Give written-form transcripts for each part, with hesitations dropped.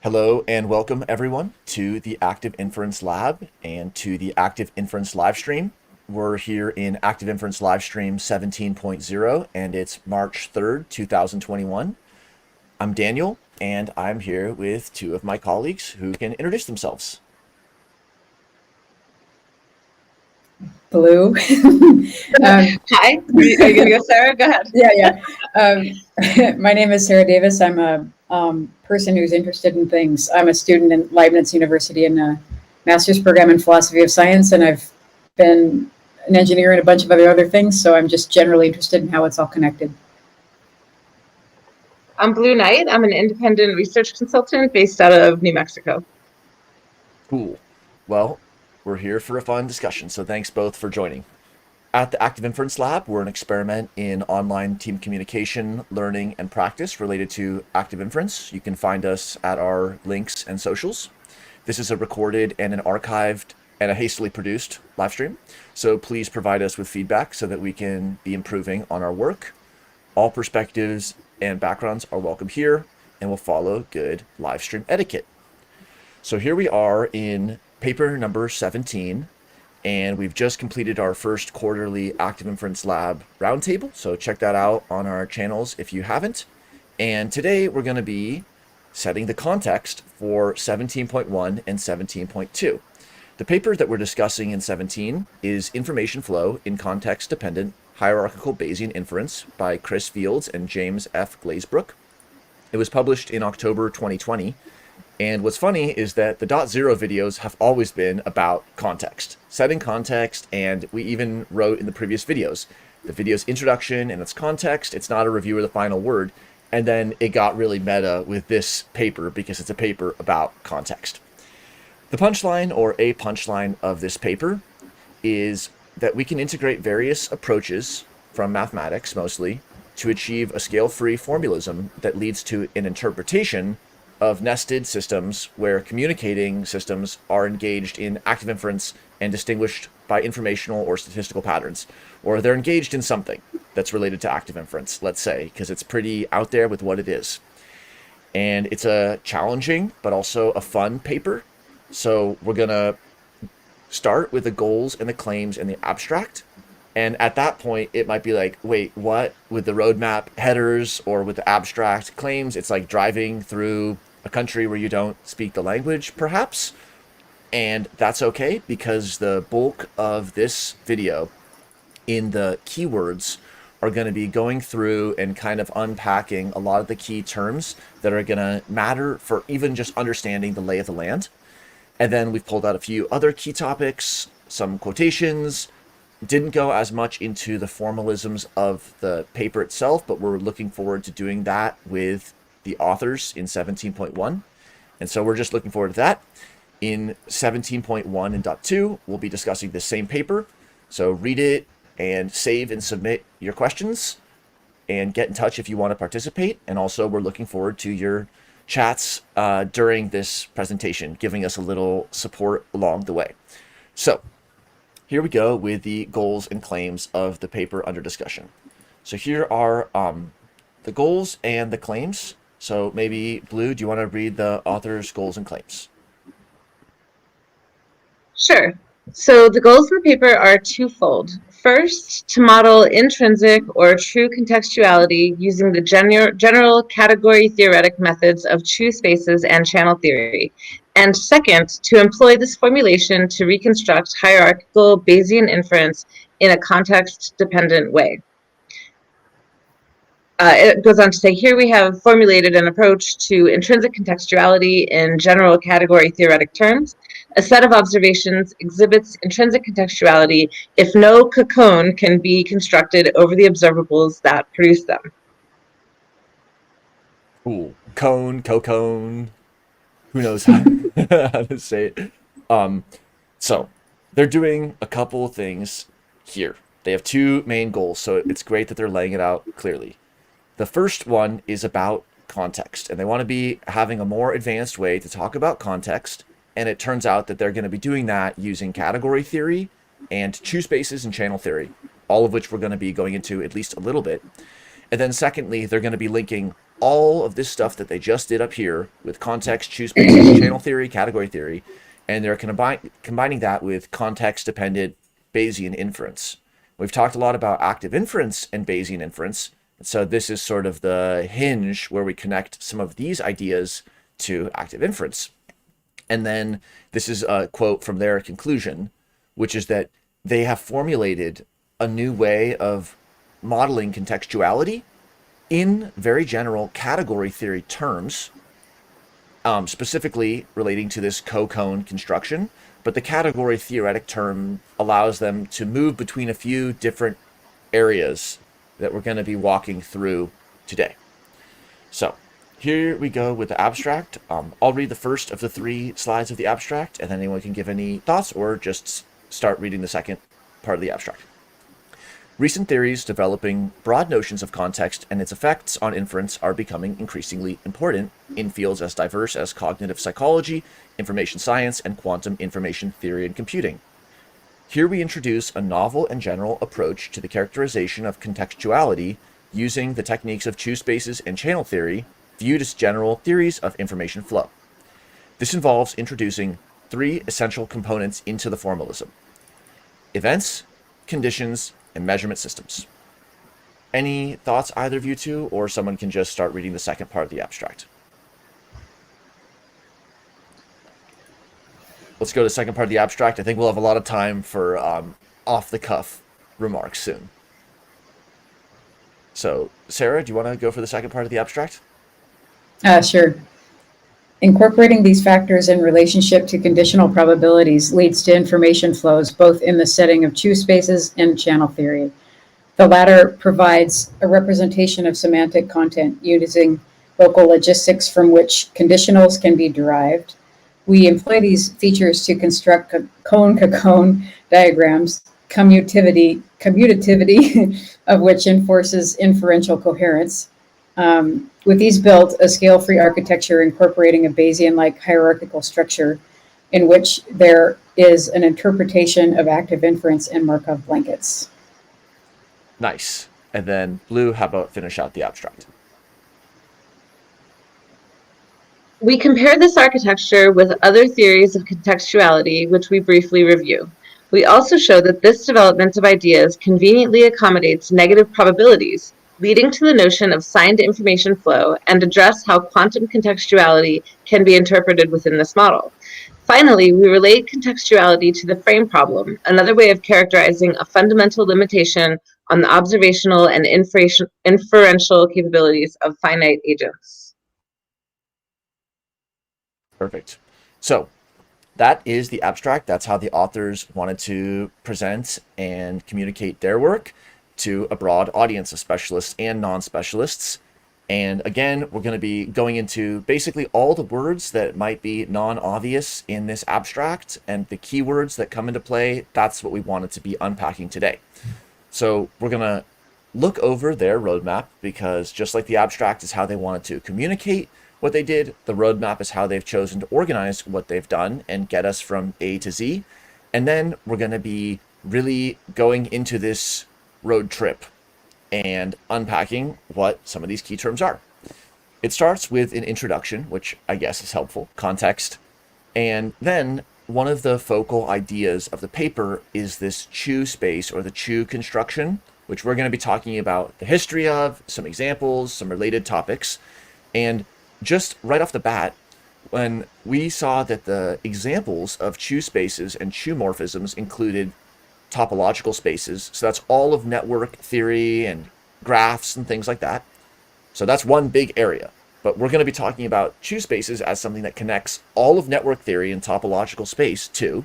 Hello and welcome everyone to the Active Inference Lab and to the Active Inference Livestream. We're here in Active Inference Livestream 17.0 and it's March 3rd, 2021. I'm Daniel and I'm here with two of my colleagues who can introduce themselves. Hello. Hi. Are you going to go, Sarah? Go ahead. Yeah. My name is Sarah Davis. I'm a person who's interested in things. I'm a student in Leibniz University in a master's program in philosophy of science, and I've been an engineer and a bunch of other things, so I'm just generally interested in how it's all connected. I'm Blue Knight. I'm an independent research consultant based out of New Mexico. Cool. Well, we're here for a fun discussion, so thanks both for joining. At the Active Inference Lab, we're an experiment in online team communication, learning, and practice related to active inference. You can find us at our links and socials. This is a recorded and an archived and a hastily produced live stream, so please provide us with feedback so that we can be improving on our work. All perspectives and backgrounds are welcome here, and we'll follow good live stream etiquette. So here we are in paper number 17, and we've just completed our first quarterly Active Inference Lab roundtable, so check that out on our channels if you haven't. And today we're going to be setting the context for 17.1 and 17.2. The paper that we're discussing in 17 is Information Flow in Context-Dependent Hierarchical Bayesian Inference by Chris Fields and James F. Glazebrook. It was published in October 2020. And what's funny is that the .0 videos have always been about context, setting context, and we even wrote in the previous videos, the video's introduction and its context, it's not a review of the final word, and then it got really meta with this paper because it's a paper about context. The punchline, or a punchline of this paper, is that we can integrate various approaches from mathematics mostly to achieve a scale-free formalism that leads to an interpretation of nested systems where communicating systems are engaged in active inference and distinguished by informational or statistical patterns, or they're engaged in something that's related to active inference, let's say, because it's pretty out there with what it is. And it's a challenging but also a fun paper. So we're gonna start with the goals and the claims and the abstract. And at that point, it might be like, wait, what? With the roadmap headers or with the abstract claims, it's like driving through a country where you don't speak the language, perhaps. And that's okay, because the bulk of this video in the keywords are going to be going through and kind of unpacking a lot of the key terms that are going to matter for even just understanding the lay of the land. And then we've pulled out a few other key topics, some quotations. Didn't go as much into the formalisms of the paper itself, but we're looking forward to doing that with the authors in 17.1. And so we're just looking forward to that. In 17.1 and .2, we'll be discussing the same paper. So read it and save and submit your questions and get in touch if you want to participate. And also we're looking forward to your chats during this presentation, giving us a little support along the way. So here we go with the goals and claims of the paper under discussion. So here are the goals and the claims. So maybe, Blue, do you want to read the author's goals and claims? Sure. So the goals of the paper are twofold. First, to model intrinsic or true contextuality using the general category theoretic methods of true spaces and channel theory. And second, to employ this formulation to reconstruct hierarchical Bayesian inference in a context-dependent way. It goes on to say, here we have formulated an approach to intrinsic contextuality in general category theoretic terms. A set of observations exhibits intrinsic contextuality if no cone can be constructed over the observables that produce them. Cool. Cone, co-cone, who knows how, how to say it. So they're doing a couple of things here. They have two main goals, so it's great that they're laying it out clearly. The first one is about context, and they want to be having a more advanced way to talk about context, and it turns out that they're going to be doing that using category theory and true spaces and channel theory, all of which we're going to be going into at least a little bit. And then secondly, they're going to be linking all of this stuff that they just did up here with context, choose spaces, channel theory, category theory, and they're combining that with context-dependent Bayesian inference. We've talked a lot about active inference and Bayesian inference, so this is sort of the hinge where we connect some of these ideas to active inference. And then this is a quote from their conclusion, which is that they have formulated a new way of modeling contextuality in very general category theory terms, specifically relating to this co-cone construction. But the category theoretic term allows them to move between a few different areas that we're going to be walking through today. So here we go with the abstract. I'll read the first of the 3 slides of the abstract, and then anyone can give any thoughts or just start reading the second part of the abstract. Recent theories developing broad notions of context and its effects on inference are becoming increasingly important in fields as diverse as cognitive psychology, information science, and quantum information theory and computing. Here we introduce a novel and general approach to the characterization of contextuality using the techniques of choose spaces and channel theory, viewed as general theories of information flow. This involves introducing 3 essential components into the formalism: events, conditions, and measurement systems. Any thoughts, either of you two, or someone can just start reading the second part of the abstract? Let's go to the second part of the abstract. I think we'll have a lot of time for off-the-cuff remarks soon. So, Sarah, do you want to go for the second part of the abstract? Sure. Incorporating these factors in relationship to conditional probabilities leads to information flows both in the setting of choose spaces and channel theory. The latter provides a representation of semantic content using local logistics from which conditionals can be derived. We employ these features to construct cone-to-cone diagrams, commutativity of which enforces inferential coherence. With these built, a scale-free architecture incorporating a Bayesian-like hierarchical structure in which there is an interpretation of active inference and Markov blankets. Nice. And then, Blue, how about finish out the abstract? We compare this architecture with other theories of contextuality, which we briefly review. We also show that this development of ideas conveniently accommodates negative probabilities, leading to the notion of signed information flow, and address how quantum contextuality can be interpreted within this model. Finally, we relate contextuality to the frame problem, another way of characterizing a fundamental limitation on the observational and inferential capabilities of finite agents. Perfect. So that is the abstract. That's how the authors wanted to present and communicate their work to a broad audience of specialists and non-specialists. And again, we're going to be going into basically all the words that might be non-obvious in this abstract and the keywords that come into play. That's what we wanted to be unpacking today. So we're going to look over their roadmap, because just like the abstract is how they wanted to communicate what they did, the roadmap is how they've chosen to organize what they've done and get us from A to Z. And then we're going to be really going into this road trip and unpacking what some of these key terms are. It starts with an introduction, which I guess is helpful, context. And then one of the focal ideas of the paper is this chew space, or the chew construction, which we're going to be talking about the history of, some examples, some related topics. And just right off the bat, when we saw that the examples of chew spaces and chew morphisms included topological spaces, so that's all of network theory and graphs and things like that. So that's one big area. But we're going to be talking about chew spaces as something that connects all of network theory and topological space to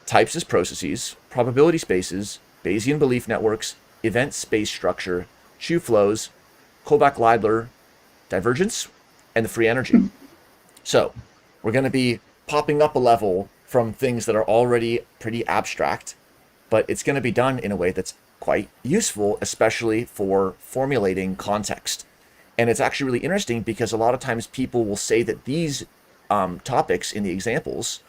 types as processes, probability spaces, Bayesian belief networks, event space structure, chew flows, Kullback-Leibler divergence, and the free energy. So we're going to be popping up a level from things that are already pretty abstract, but it's going to be done in a way that's quite useful, especially for formulating context. And it's actually really interesting because a lot of times people will say that these topics in the examples,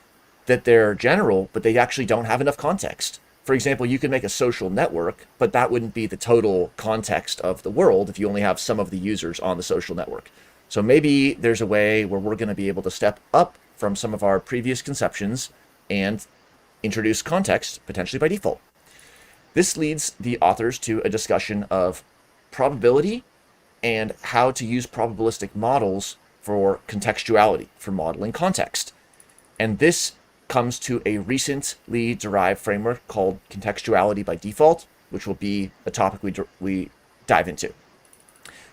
that they're general, but they actually don't have enough context. For example, you could make a social network, but that wouldn't be the total context of the world if you only have some of the users on the social network. So maybe there's a way where we're going to be able to step up from some of our previous conceptions and introduce context, potentially by default. This leads the authors to a discussion of probability and how to use probabilistic models for contextuality, for modeling context. And this comes to a recently derived framework called contextuality by default, which will be a topic we dive into.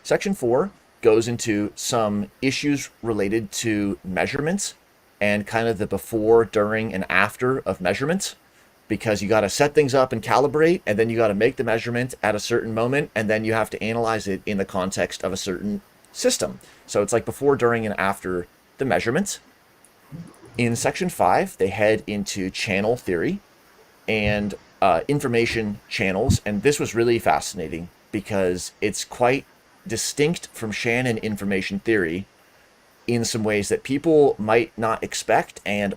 Section 4 goes into some issues related to measurement and kind of the before, during, and after of measurement, because you got to set things up and calibrate, and then you got to make the measurement at a certain moment, and then you have to analyze it in the context of a certain system. So it's like before, during, and after the measurement. In section 5, they head into channel theory and information channels, and this was really fascinating because it's quite distinct from Shannon information theory in some ways that people might not expect, and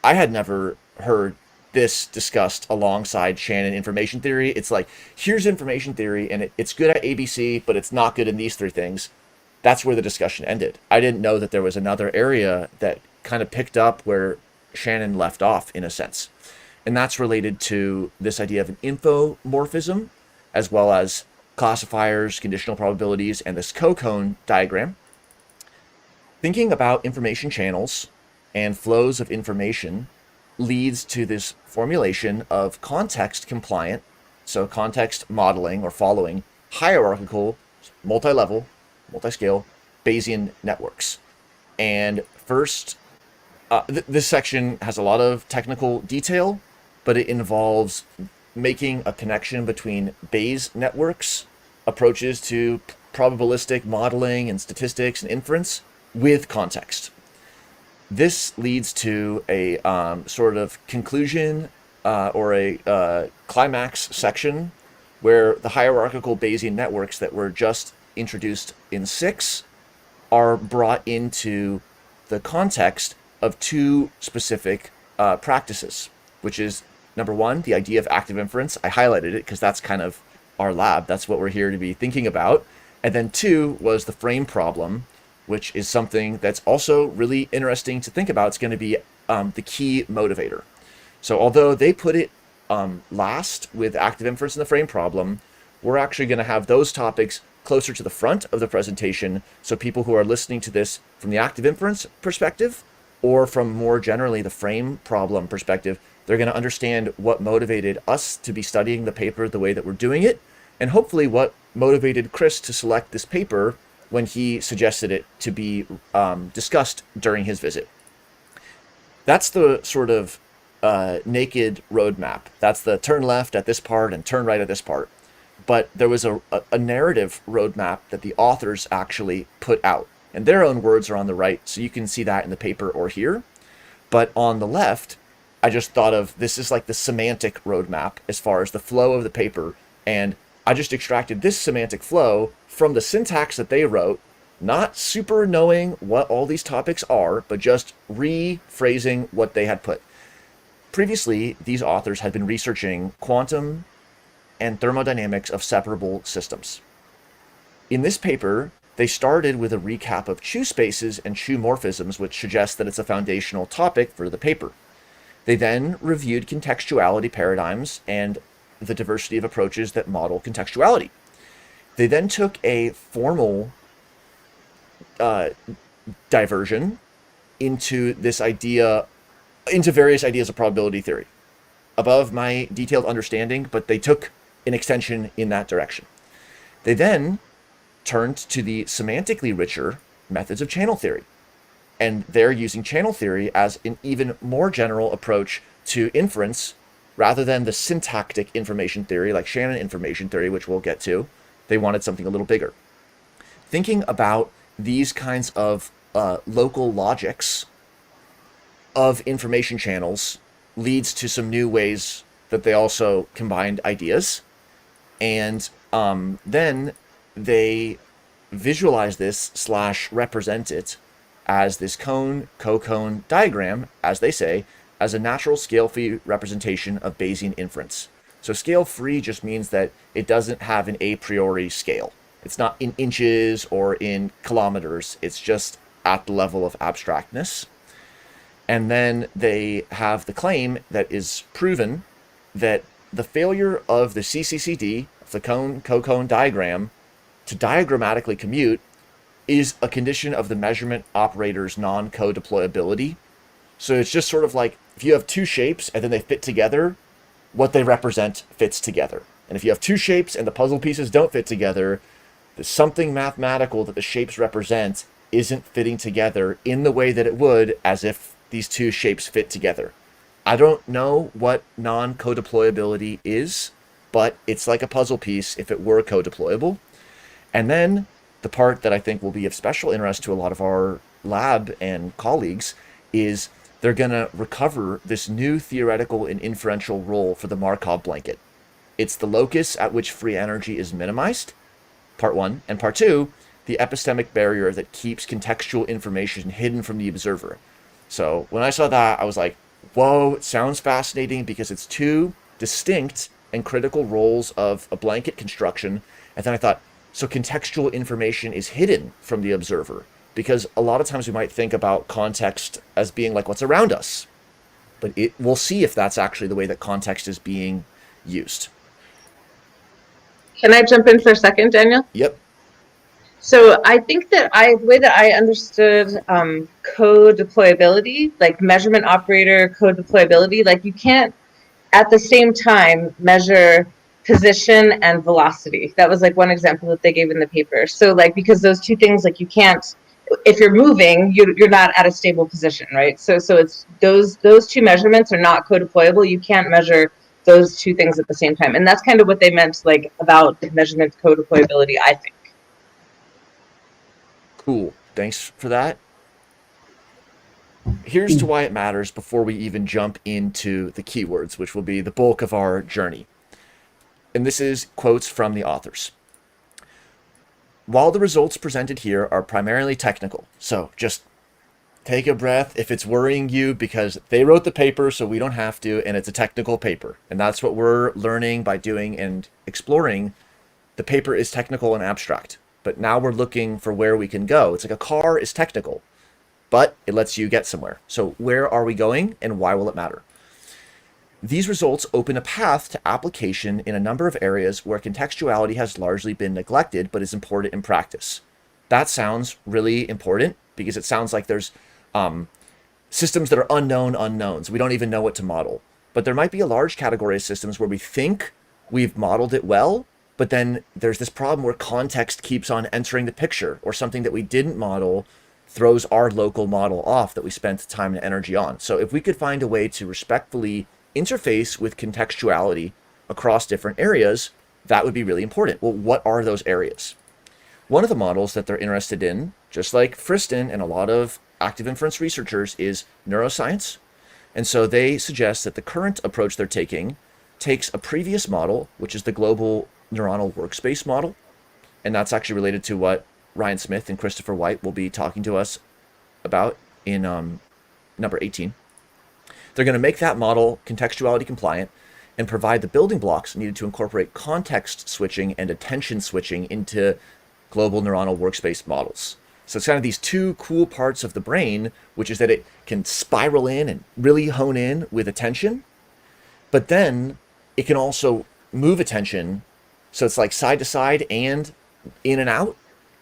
I had never heard this discussed alongside Shannon information theory. It's like, here's information theory, and it's good at ABC, but it's not good in these three things. That's where the discussion ended. I didn't know that there was another area that kind of picked up where Shannon left off, in a sense. And that's related to this idea of an infomorphism, as well as classifiers, conditional probabilities, and this co-cone diagram. Thinking about information channels and flows of information leads to this formulation of context compliant, so context modeling or following hierarchical, multi-level, multi-scale Bayesian networks. And first, this section has a lot of technical detail, but it involves making a connection between Bayes networks, approaches to probabilistic modeling and statistics and inference with context. This leads to a sort of conclusion or a climax section where the hierarchical Bayesian networks that were just introduced in 6 are brought into the context of 2 specific practices, which is number 1, the idea of active inference. I highlighted it because that's kind of our lab. That's what we're here to be thinking about. And then 2 was the frame problem, which is something that's also really interesting to think about. It's going to be the key motivator. So although they put it last with active inference and the frame problem, we're actually going to have those topics closer to the front of the presentation, so people who are listening to this from the active inference perspective or from more generally the frame problem perspective, they're going to understand what motivated us to be studying the paper the way that we're doing it, and hopefully what motivated Chris to select this paper when he suggested it to be discussed during his visit. That's the sort of naked roadmap. That's the turn left at this part and turn right at this part. But there was a narrative roadmap that the authors actually put out. And their own words are on the right, so you can see that in the paper or here. But on the left, I just thought of this is like the semantic roadmap as far as the flow of the paper. And I just extracted this semantic flow from the syntax that they wrote, not super knowing what all these topics are, but just rephrasing what they had put. Previously, these authors had been researching quantum and thermodynamics of separable systems. In this paper, they started with a recap of Chu spaces and Chu morphisms, which suggests that it's a foundational topic for the paper. They then reviewed contextuality paradigms and the diversity of approaches that model contextuality. They then took a formal diversion into this idea, into various ideas of probability theory. Above my detailed understanding, but they took an extension in that direction. They then turned to the semantically richer methods of channel theory. And they're using channel theory as an even more general approach to inference rather than the syntactic information theory like Shannon information theory, which we'll get to. They wanted something a little bigger. Thinking about these kinds of local logics of information channels leads to some new ways that they also combined ideas. And then they visualize this / represent it as this cone, co-cone diagram, as they say, as a natural scale-free representation of Bayesian inference. So scale-free just means that it doesn't have an a priori scale. It's not in inches or in kilometers. It's just at the level of abstractness. And then they have the claim that is proven that the failure of the CCCD, the cone-cocone diagram, to diagrammatically commute is a condition of the measurement operator's non-co-deployability. So it's just sort of like if you have two shapes and then they fit together, what they represent fits together. And if you have two shapes and the puzzle pieces don't fit together, there's something mathematical that the shapes represent isn't fitting together in the way that it would as if these two shapes fit together. I don't know what non-co-deployability is, but it's like a puzzle piece if it were co-deployable. And then the part that I think will be of special interest to a lot of our lab and colleagues is they're going to recover this new theoretical and inferential role for the Markov blanket. It's the locus at which free energy is minimized, part one, and part two, the epistemic barrier that keeps contextual information hidden from the observer. So when I saw that, I was like, whoa, it sounds fascinating because it's two distinct and critical roles of a blanket construction. And then I thought, so contextual information is hidden from the observer, because a lot of times we might think about context as being like what's around us, but we'll see if that's actually the way that context is being used. Can I jump in for a second, Daniel? Yep. So I think that the way that I understood code deployability, like measurement operator code deployability, like you can't at the same time measure position and velocity. That was like one example that they gave in the paper. So like, because those two things, like you can't, if you're moving, you're not at a stable position, right? So it's those two measurements are not co-deployable. You can't measure those two things at the same time. And that's kind of what they meant like about measurement co-deployability, I think. Cool. Thanks for that. Here's to why it matters before we even jump into the keywords, which will be the bulk of our journey. And this is quotes from the authors. While the results presented here are primarily technical, so just take a breath if it's worrying you, because they wrote the paper so we don't have to, and it's a technical paper. And that's what we're learning by doing and exploring. The paper is technical and abstract, but now we're looking for where we can go. It's like a car is technical, but it lets you get somewhere. So where are we going and why will it matter? These results open a path to application in a number of areas where contextuality has largely been neglected but is important in practice. That sounds really important because it sounds like there's systems that are unknown unknowns. We don't even know what to model. But there might be a large category of systems where we think we've modeled it well, but then there's this problem where context keeps on entering the picture, or something that we didn't model throws our local model off that we spent time and energy on. So if we could find a way to respectfully interface with contextuality across different areas, that would be really important. Well, what are those areas? One of the models that they're interested in, just like Friston and a lot of active inference researchers, is neuroscience. And so they suggest that the current approach they're taking takes a previous model, which is the global neuronal workspace model. And that's actually related to what Ryan Smith and Christopher White will be talking to us about in number 18. They're going to make that model contextuality compliant and provide the building blocks needed to incorporate context switching and attention switching into global neuronal workspace models. So it's kind of these two cool parts of the brain, which is that it can spiral in and really hone in with attention, but then it can also move attention. So it's like side to side and in and out.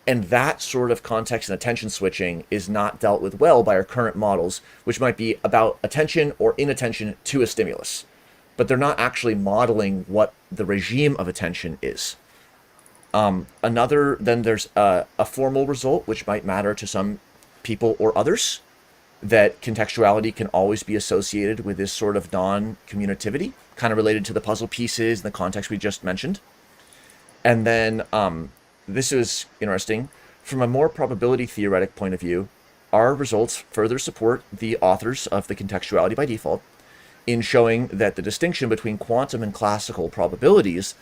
And that sort of context and attention switching is not dealt with well by our current models, which might be about attention or inattention to a stimulus. But they're not actually modeling what the regime of attention is. Then there's a formal result, which might matter to some people or others, that contextuality can always be associated with this sort of non-communitivity, kind of related to the puzzle pieces and the context we just mentioned. And then this is interesting. From a more probability theoretic point of view, our results further support the authors of the contextuality by default in showing that the distinction between quantum and classical probabilities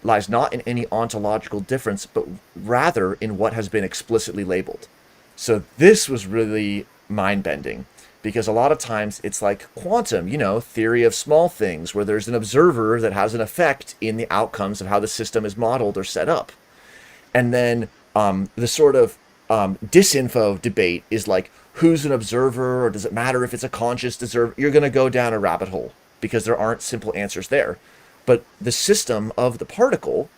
lies not in any ontological difference, but rather in what has been explicitly labeled. So this was really mind-bending. because a lot of times it's like quantum, theory of small things, where there's an observer that has an effect in the outcomes of how the system is modeled or set up. And then the sort of disinfo debate is like, who's an observer, or does it matter if it's a conscious observer? You're going to go down a rabbit hole because there aren't simple answers there. But the system of the particle,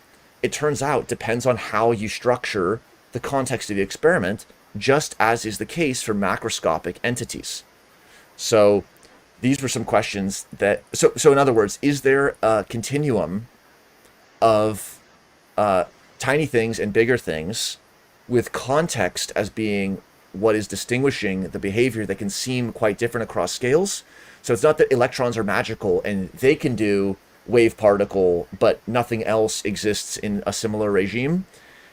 it turns out, depends on how you structure the context of the experiment, just as is the case for macroscopic entities. So these were some questions that, so in other words, is there a continuum of tiny things and bigger things, with context as being what is distinguishing the behavior that can seem quite different across scales? So it's not that electrons are magical and they can do wave particle, but nothing else exists in a similar regime.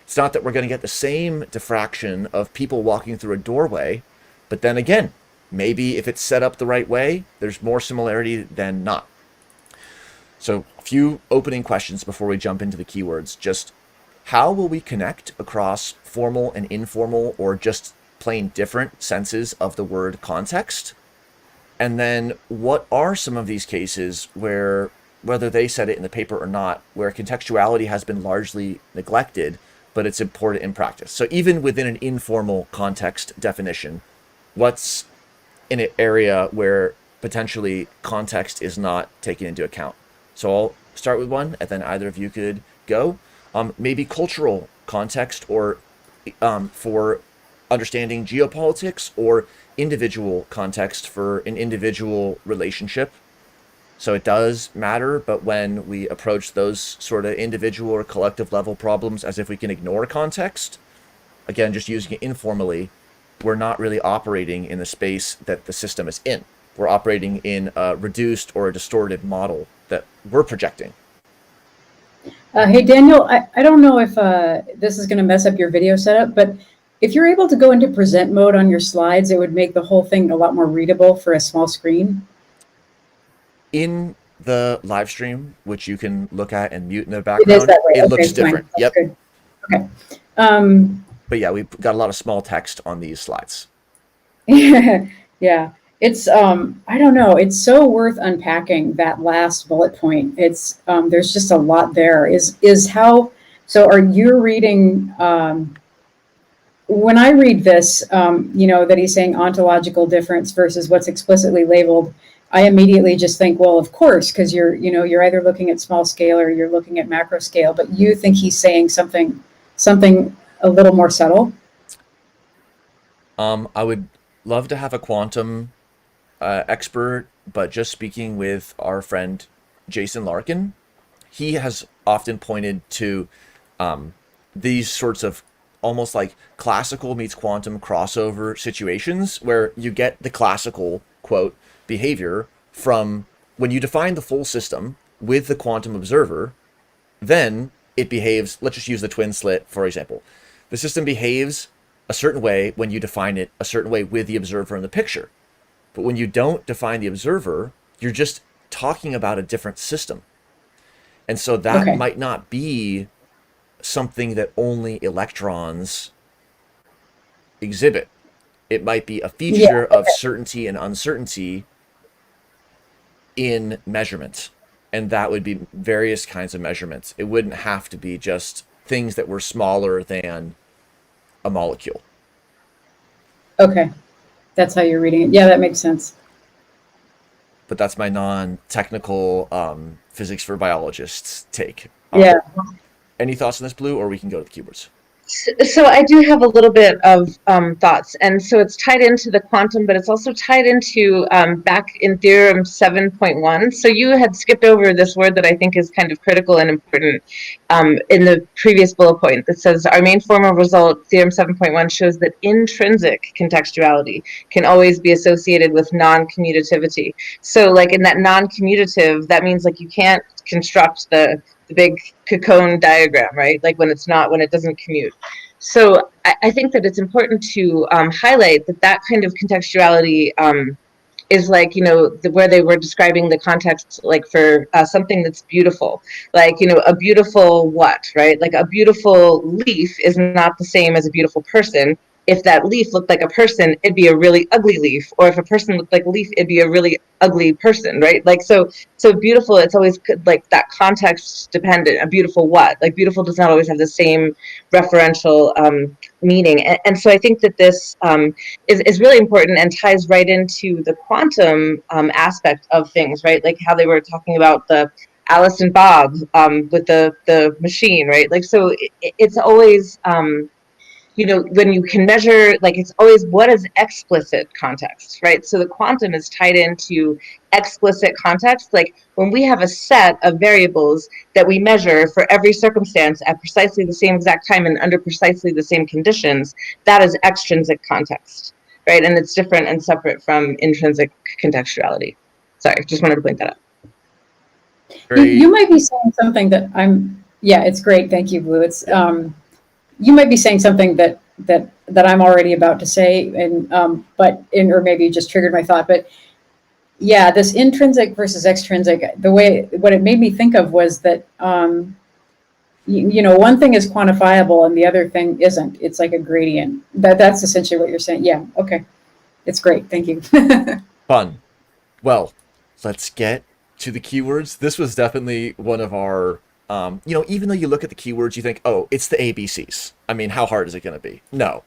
It's not that we're going to get the same diffraction of people walking through a doorway, but then again, maybe if it's set up the right way, there's more similarity than not. So a few opening questions before we jump into the keywords. Just how will we connect across formal and informal, or just plain different senses of the word context? And then what are some of these cases where, whether they said it in the paper or not, where contextuality has been largely neglected, but it's important in practice? So even within an informal context definition, what's in an area where potentially context is not taken into account? So I'll start with one, and then either of you could go. Maybe cultural context, or for understanding geopolitics, or individual context for an individual relationship. So it does matter, but when we approach those sort of individual or collective level problems as if we can ignore context, again, just using it informally, we're not really operating in the space that the system is in. We're operating in a reduced or a distorted model that we're projecting. Hey, Daniel, I don't know if this is going to mess up your video setup, but if you're able to go into present mode on your slides, it would make the whole thing a lot more readable for a small screen. In the live stream, which you can look at and mute in the It is background, that way. it Okay, looks fine. different. That's Yep. good. Okay. But yeah, we've got a lot of small text on these slides. Yeah. It's I don't know. It's so worth unpacking that last bullet point. It's there's just a lot there. Is how so are you reading when I read this, that he's saying ontological difference versus what's explicitly labeled, I immediately just think, well, of course, because you're either looking at small scale or you're looking at macro scale, but you think he's saying something a little more subtle? I would love to have a quantum expert, but just speaking with our friend Jason Larkin, he has often pointed to these sorts of almost like classical meets quantum crossover situations, where you get the classical, quote, behavior from when you define the full system with the quantum observer, then it behaves. Let's just use the twin slit, for example. The system behaves a certain way when you define it a certain way with the observer in the picture. But when you don't define the observer, you're just talking about a different system. And so that might not be something that only electrons exhibit. It might be a feature of certainty and uncertainty in measurement. And that would be various kinds of measurements. It wouldn't have to be just things that were smaller than a molecule. Okay. That's how you're reading it. Yeah, that makes sense. But that's my non-technical physics for biologists take. Yeah. Any thoughts on this, Blue, or we can go to the keywords? So I do have a little bit of thoughts, and so it's tied into the quantum, but it's also tied into back in theorem 7.1. So you had skipped over this word that I think is kind of critical and important in the previous bullet point that says our main formal result, theorem 7.1, shows that intrinsic contextuality can always be associated with non-commutativity. So like in that non-commutative, that means like you can't construct the big Cacone diagram, right? Like when it doesn't commute. So I think that it's important to highlight that kind of contextuality is like, where they were describing the context, like for something that's beautiful, like, a beautiful what, right? Like a beautiful leaf is not the same as a beautiful person, if that leaf looked like a person, it'd be a really ugly leaf, or if a person looked like a leaf, it'd be a really ugly person, right? Like, so beautiful, it's always like that context dependent. A beautiful what? Like, beautiful does not always have the same referential meaning. And so I think that this is really important and ties right into the quantum aspect of things, right? Like how they were talking about the Alice and Bob with the machine, right? Like, so it's always, when you can measure, like, it's always what is explicit context, right? So the quantum is tied into explicit context. Like, when we have a set of variables that we measure for every circumstance at precisely the same exact time and under precisely the same conditions, that is extrinsic context, right? And it's different and separate from intrinsic contextuality. Sorry, just wanted to point that out. You might be saying something that it's great. Thank you, Blue. It's, you might be saying something that I'm already about to say, and or maybe you just triggered my thought. But yeah, this intrinsic versus extrinsic, what it made me think of was that one thing is quantifiable and the other thing isn't. It's like a gradient. That's essentially what you're saying. Yeah. Okay. It's great. Thank you. Fun. Well, let's get to the keywords. This was definitely one of our even though you look at the keywords, you think, oh, it's the ABCs. I mean, how hard is it going to be? No.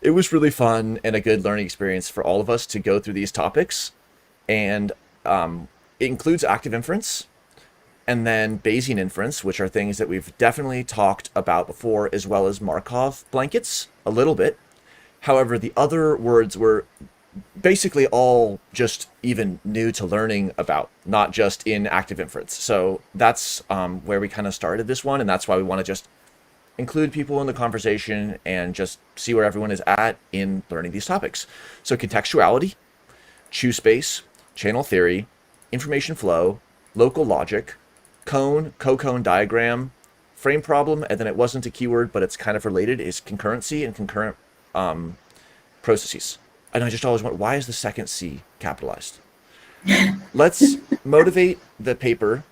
It was really fun and a good learning experience for all of us to go through these topics. And it includes active inference and then Bayesian inference, which are things that we've definitely talked about before, as well as Markov blankets a little bit. However, the other words were basically all just even new to learning about, not just in active inference. So that's where we kind of started this one, and that's why we want to just include people in the conversation and just see where everyone is at in learning these topics. So contextuality, chew space, channel theory, information flow, local logic, cone, co-cone diagram, frame problem, and then it wasn't a keyword, but it's kind of related, is concurrency and concurrent processes. And I just always wonder, why is the second C capitalized? Let's motivate the paper,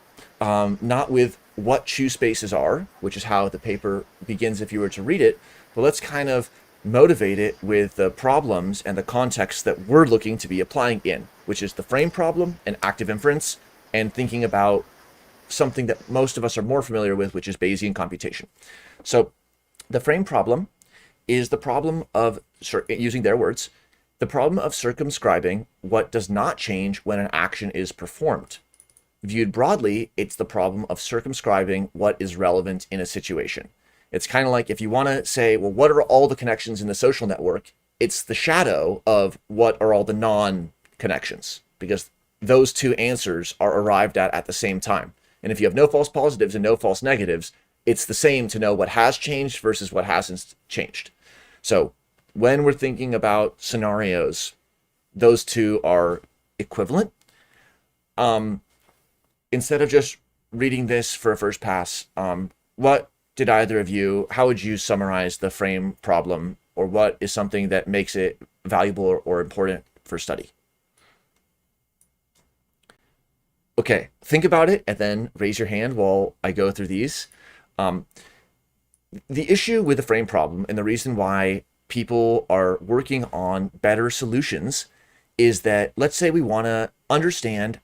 not with what chew spaces are, which is how the paper begins if you were to read it, but let's kind of motivate it with the problems and the context that we're looking to be applying in, which is the frame problem and active inference, and thinking about something that most of us are more familiar with, which is Bayesian computation. So the frame problem is the problem of, using their words, the problem of circumscribing what does not change when an action is performed. Viewed broadly, it's the problem of circumscribing what is relevant in a situation. It's kind of like if you want to say, well, what are all the connections in the social network? It's the shadow of what are all the non-connections, because those two answers are arrived at the same time. And if you have no false positives and no false negatives, it's the same to know what has changed versus what hasn't changed. So when we're thinking about scenarios, those two are equivalent. Instead of just reading this for a first pass, what did either of you, how would you summarize the frame problem, or what is something that makes it valuable or important for study? Okay, think about it and then raise your hand while I go through these. The issue with the frame problem, and the reason why people are working on better solutions, is that let's say we want to understand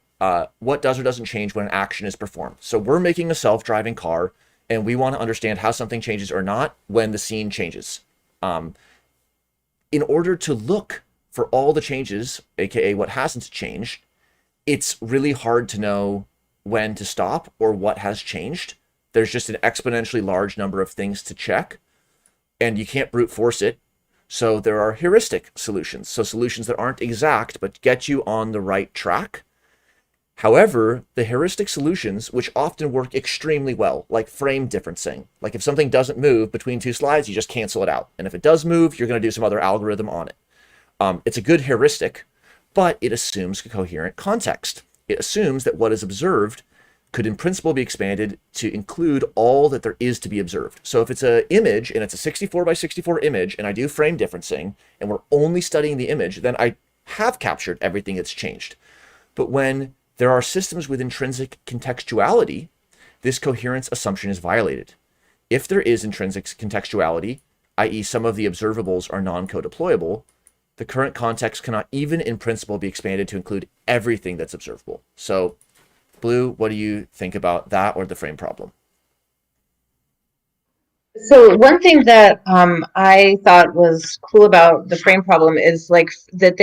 what does or doesn't change when an action is performed. So we're making a self-driving car and we want to understand how something changes or not when the scene changes. In order to look for all the changes, aka what hasn't changed, it's really hard to know when to stop or what has changed. There's just an exponentially large number of things to check, and you can't brute force it. So there are heuristic solutions, so solutions that aren't exact but get you on the right track. However, the heuristic solutions, which often work extremely well, like frame differencing, like if something doesn't move between two slides, you just cancel it out. And if it does move, you're going to do some other algorithm on it. It's a good heuristic, but it assumes coherent context. It assumes that what is observed could in principle be expanded to include all that there is to be observed. So if it's an image and it's a 64 by 64 image and I do frame differencing and we're only studying the image, then I have captured everything that's changed. But when there are systems with intrinsic contextuality, this coherence assumption is violated. If there is intrinsic contextuality, i.e. some of the observables are non-co-deployable, the current context cannot even in principle be expanded to include everything that's observable. So, Blue, what do you think about that or the frame problem? So one thing that I thought was cool about the frame problem is like that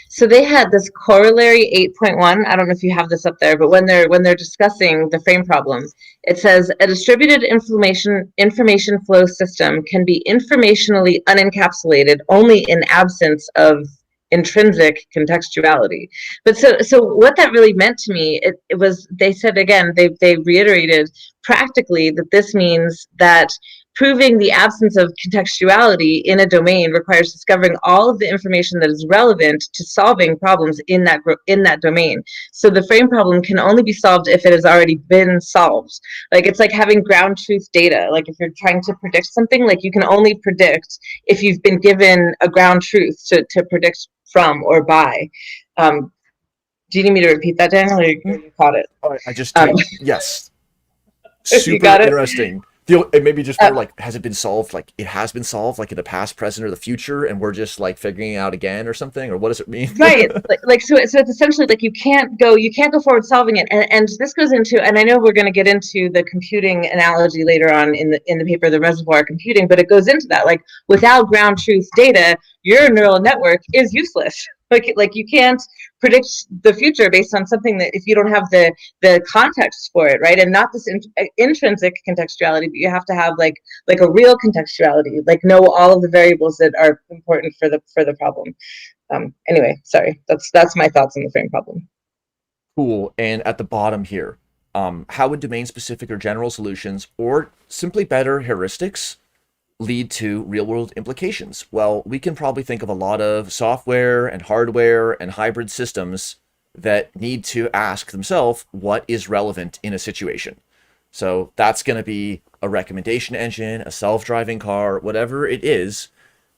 so they had this corollary 8.1. I don't know if you have this up there, but when they're discussing the frame problem, it says a distributed information flow system can be informationally unencapsulated only in absence of intrinsic contextuality. But so what that really meant to me, it was, they said again, they reiterated practically that this means that proving the absence of contextuality in a domain requires discovering all of the information that is relevant to solving problems in that domain. So the frame problem can only be solved if it has already been solved. Like it's like having ground truth data. Like if you're trying to predict something, like you can only predict if you've been given a ground truth to predict from or by. Do you need me to repeat that, Daniel, or you caught it? Oh, I just typed yes. You got Super it? interesting. It maybe just more like, has it been solved? Like it has been solved, like in the past, present, or the future, and we're just like figuring it out again or something, or what does it mean? Right. So it's essentially like you can't go forward solving it. And this goes into, and I know we're going to get into the computing analogy later on in the paper, the reservoir computing, but it goes into that. Like without ground truth data, your neural network is useless. Like you can't predict the future based on something that if you don't have the context for it, right? And not this intrinsic contextuality, but you have to have like a real contextuality, like know all of the variables that are important for the problem. Anyway, sorry, that's my thoughts on the frame problem. Cool. And at the bottom here, how would domain-specific or general solutions, or simply better heuristics, lead to real-world implications? Well, we can probably think of a lot of software and hardware and hybrid systems that need to ask themselves what is relevant in a situation. So that's going to be a recommendation engine, a self-driving car, whatever it is.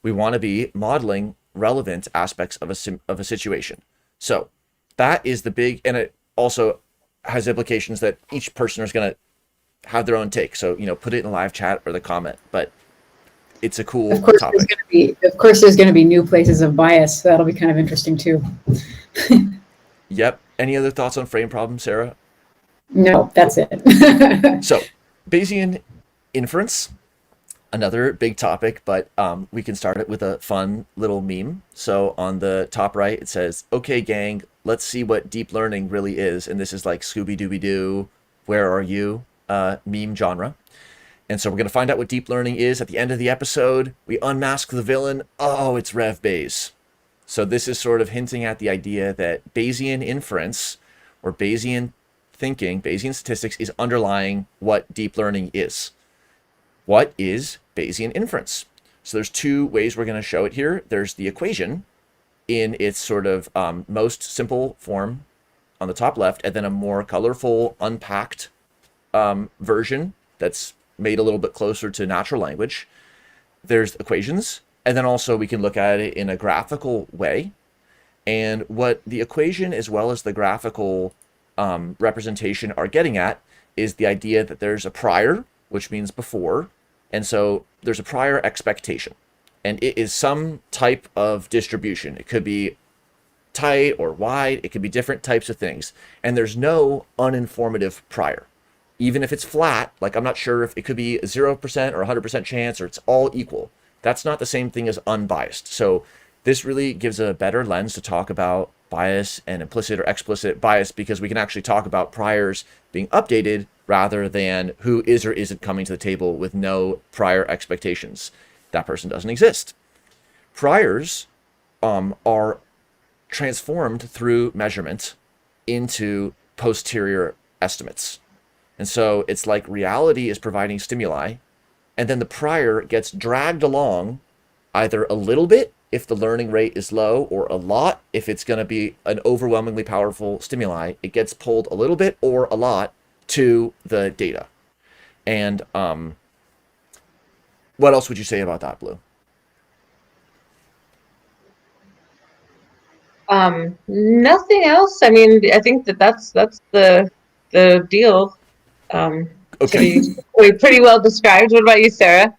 We want to be modeling relevant aspects of a situation. So that is the big, and it also has implications that each person is going to have their own take. So, put it in the live chat or the comment, but it's a cool topic. Of course, there's going to be new places of bias. So that'll be kind of interesting too. Yep. Any other thoughts on frame problem, Sarah? No, that's it. So, Bayesian inference, another big topic, but we can start it with a fun little meme. So on the top right, it says, "Okay, gang, let's see what deep learning really is." And this is like Scooby-Dooby-Doo, where are you? Meme genre. And so we're going to find out what deep learning is at the end of the episode. We unmask the villain. Oh, it's Rev Bayes. So this is sort of hinting at the idea that Bayesian inference or Bayesian thinking, Bayesian statistics is underlying what deep learning is. What is Bayesian inference? So there's two ways we're going to show it here. There's the equation in its sort of most simple form on the top left, and then a more colorful, unpacked version that's made a little bit closer to natural language. There's equations, and then also we can look at it in a graphical way. And what the equation as well as the graphical representation are getting at is the idea that there's a prior, which means before, and so there's a prior expectation, and it is some type of distribution. It could be tight or wide, it could be different types of things, and there's no uninformative prior. Even if it's flat, like I'm not sure if it could be 0% or 100% chance or it's all equal. That's not the same thing as unbiased. So this really gives a better lens to talk about bias and implicit or explicit bias, because we can actually talk about priors being updated rather than who is or isn't coming to the table with no prior expectations. That person doesn't exist. Priors are transformed through measurement into posterior estimates. And so it's like reality is providing stimuli, and then the prior gets dragged along either a little bit if the learning rate is low, or a lot if it's going to be an overwhelmingly powerful stimuli. It gets pulled a little bit or a lot to the data. And what else would you say about that, Blue? Nothing else. I mean, I think that's the deal. Okay. Pretty well described. What about you, Sarah?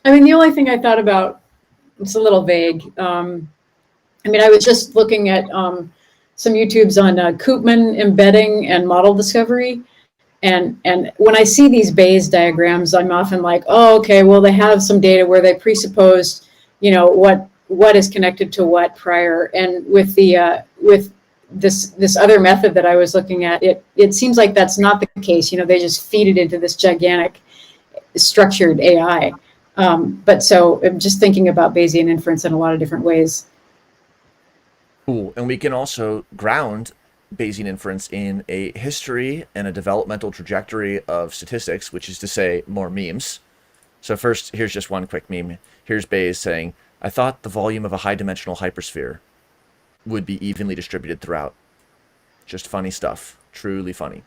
I mean, the only thing I thought about, it's a little vague. I mean, I was just looking at some YouTubes on Koopman embedding and model discovery. And when I see these Bayes diagrams, I'm often like, oh, okay, well, they have some data where they presuppose, what is connected to what prior. And with the with this other method that I was looking at, it seems like that's not the case. They just feed it into this gigantic structured AI. But so I'm just thinking about Bayesian inference in a lot of different ways. Cool. And we can also ground Bayesian inference in a history and a developmental trajectory of statistics, which is to say more memes. So first, here's just one quick meme. Here's Bayes saying, I thought the volume of a high-dimensional hypersphere would be evenly distributed throughout. Just funny stuff. Truly funny.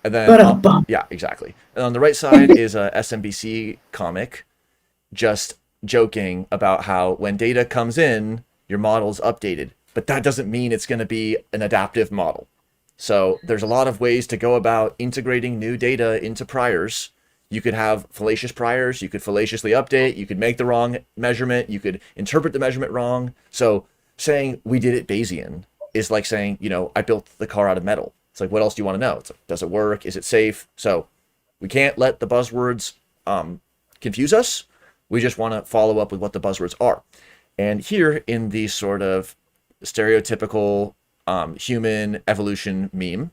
And then, yeah, exactly. And on the right side is a SMBC comic just joking about how when data comes in, your model's updated. But that doesn't mean it's going to be an adaptive model. So there's a lot of ways to go about integrating new data into priors. You could have fallacious priors. You could fallaciously update. You could make the wrong measurement. You could interpret the measurement wrong. So saying we did it Bayesian is like saying, I built the car out of metal. It's like, what else do you want to know? It's like, does it work? Is it safe? So we can't let the buzzwords confuse us. We just want to follow up with what the buzzwords are. And here in the sort of stereotypical human evolution meme,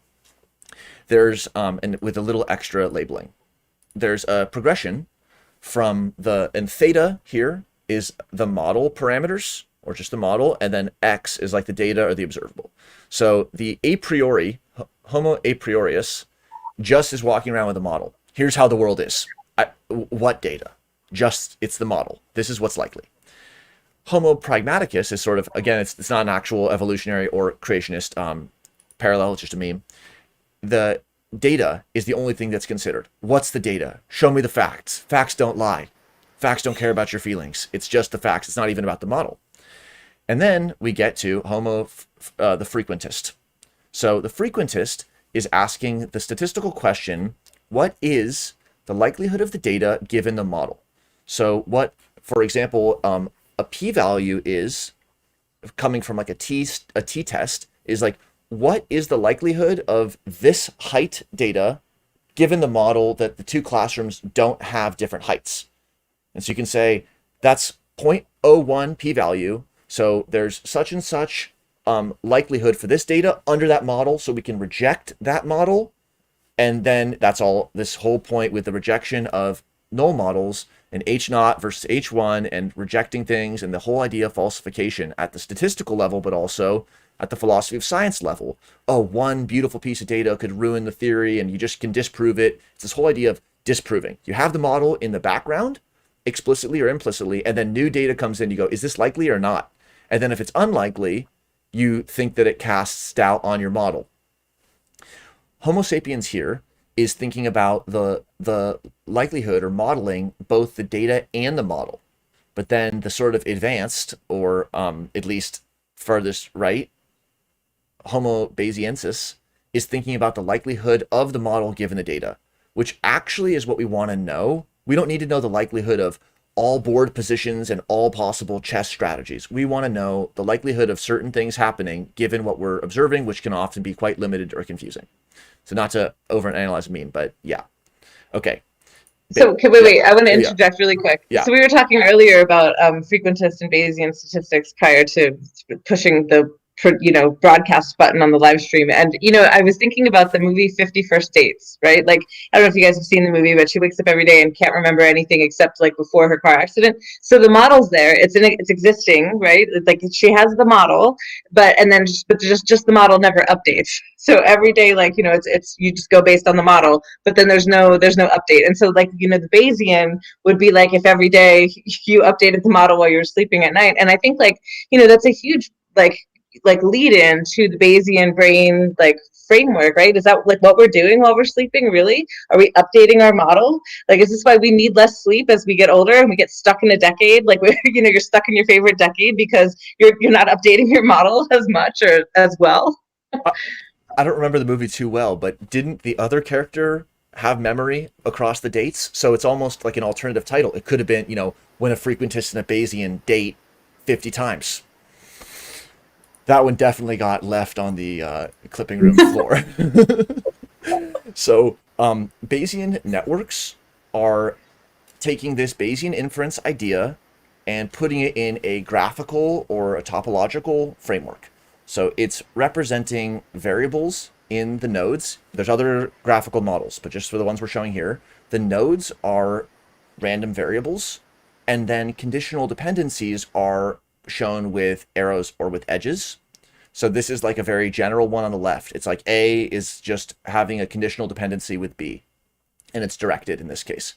there's, and with a little extra labeling, there's a progression from and theta here is the model parameters, or just the model, and then X is like the data or the observable. So the a priori, Homo a priorius, just is walking around with a model. Here's how the world is. What data? Just, it's the model. This is what's likely. Homo pragmaticus is sort of, again, it's not an actual evolutionary or creationist parallel, it's just a meme. The data is the only thing that's considered. What's the data? Show me the facts. Facts don't lie. Facts don't care about your feelings. It's just the facts. It's not even about the model. And then we get to Homo, the frequentist. So the frequentist is asking the statistical question, what is the likelihood of the data given the model? So what, for example, a p-value is, coming from like a t-test, is like, what is the likelihood of this height data given the model that the two classrooms don't have different heights? And so you can say that's 0.01 p-value. So there's such and such likelihood for this data under that model, so we can reject that model. And then that's all, this whole point with the rejection of null models and H0 versus H1 and rejecting things, and the whole idea of falsification at the statistical level, but also at the philosophy of science level. Oh, one beautiful piece of data could ruin the theory and you just can disprove it. It's this whole idea of disproving. You have the model in the background, explicitly or implicitly, and then new data comes in, you go, is this likely or not? And then if it's unlikely, you think that it casts doubt on your model. Homo sapiens here is thinking about the likelihood or modeling both the data and the model. But then the sort of advanced, or at least furthest right, Homo Bayesiensis is thinking about the likelihood of the model given the data, which actually is what we want to know. We don't need to know the likelihood of all board positions and all possible chess strategies. We want to know the likelihood of certain things happening given what we're observing, which can often be quite limited or confusing. So not to overanalyze a meme, but yeah. Okay. So, okay, wait. I want to interject really quick. Yeah. So we were talking earlier about frequentist and Bayesian statistics prior to pushing the broadcast button on the live stream. And, I was thinking about the movie 50 First Dates, right? Like, I don't know if you guys have seen the movie, but she wakes up every day and can't remember anything except like before her car accident. So the model's there, it's existing, right? Like she has the model, but just the model never updates. So every day, it's you just go based on the model, but then there's no update. And so the Bayesian would be like if every day you updated the model while you were sleeping at night. And I think that's a huge lead in to the Bayesian brain framework, right? Is that what we're doing while we're sleeping? Really? Are we updating our model? Is this why we need less sleep as we get older and we get stuck in a decade? You're stuck in your favorite decade because you're not updating your model as much or as well. I don't remember the movie too well, but didn't the other character have memory across the dates, so it's almost like an alternative title. It could have been, when a frequentist and a Bayesian date 50 times. That one definitely got left on the clipping room floor. So Bayesian networks are taking this Bayesian inference idea and putting it in a graphical or a topological framework. So it's representing variables in the nodes. There's other graphical models, but just for the ones we're showing here, the nodes are random variables, and then conditional dependencies are shown with arrows or with edges. So this is like a very general one on the left. It's like A is just having a conditional dependency with B, and it's directed in this case.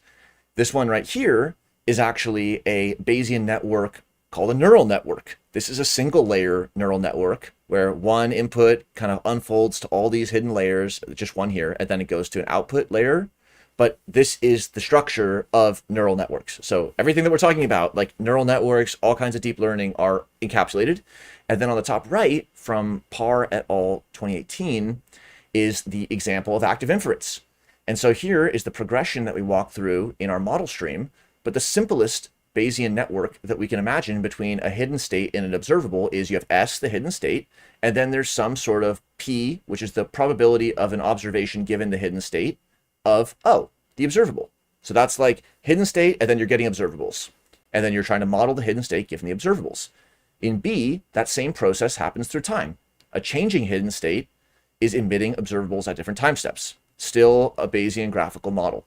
This one right here is actually a Bayesian network called a neural network. This is a single layer neural network where one input kind of unfolds to all these hidden layers, just one here, and then it goes to an output layer. But this is the structure of neural networks. So everything that we're talking about, like neural networks, all kinds of deep learning, are encapsulated. And then on the top right, from Parr et al. 2018, is the example of active inference. And so here is the progression that we walk through in our model stream. But the simplest Bayesian network that we can imagine between a hidden state and an observable is you have S, the hidden state, and then there's some sort of P, which is the probability of an observation given the hidden state, of O, the observable. So that's like hidden state, and then you're getting observables. And then you're trying to model the hidden state given the observables. In B, that same process happens through time. A changing hidden state is emitting observables at different time steps. Still a Bayesian graphical model.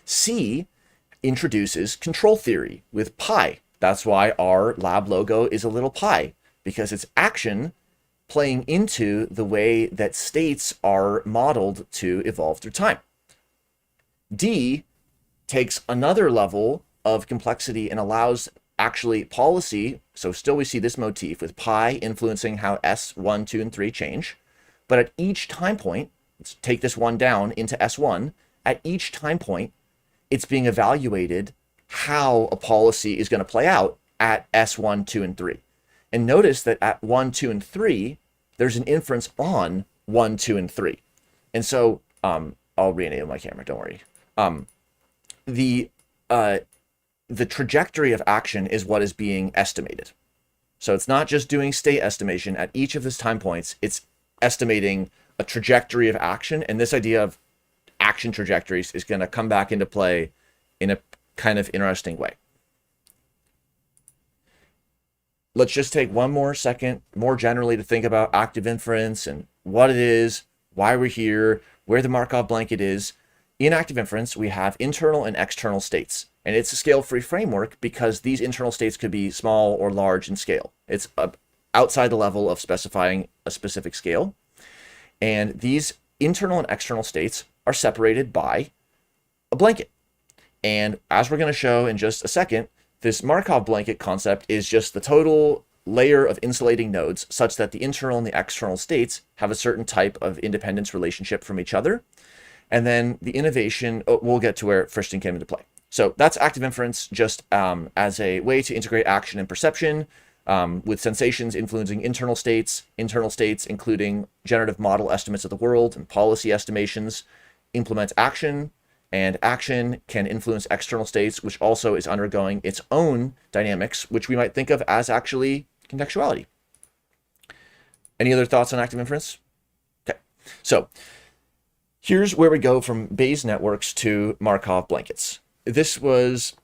C introduces control theory with pi. That's why our lab logo is a little pi, because it's action playing into the way that states are modeled to evolve through time. D takes another level of complexity and allows actually policy. So still we see this motif with pi influencing how S1, 2, and 3 change. But at each time point, let's take this one down into S1, at each time point, it's being evaluated how a policy is going to play out at S1, 2, and 3. And notice that at 1, 2, and 3, there's an inference on 1, 2, and 3. And so I'll rename my camera, don't worry. The trajectory of action is what is being estimated. So it's not just doing state estimation at each of these time points, it's estimating a trajectory of action. And this idea of action trajectories is going to come back into play in a kind of interesting way. Let's just take one more second, more generally, to think about active inference and what it is, why we're here, where the Markov blanket is. In active inference, we have internal and external states, and it's a scale-free framework because these internal states could be small or large in scale. It's outside the level of specifying a specific scale. And these internal and external states are separated by a blanket. And as we're going to show in just a second, this Markov blanket concept is just the total layer of insulating nodes such that the internal and the external states have a certain type of independence relationship from each other. And then the innovation, we'll get to where Friston came into play. So that's active inference just as a way to integrate action and perception with sensations influencing internal states including generative model estimates of the world and policy estimations, implements action, and action can influence external states, which also is undergoing its own dynamics, which we might think of as actually contextuality. Any other thoughts on active inference? Okay, so here's where we go from Bayes networks to Markov blankets. This was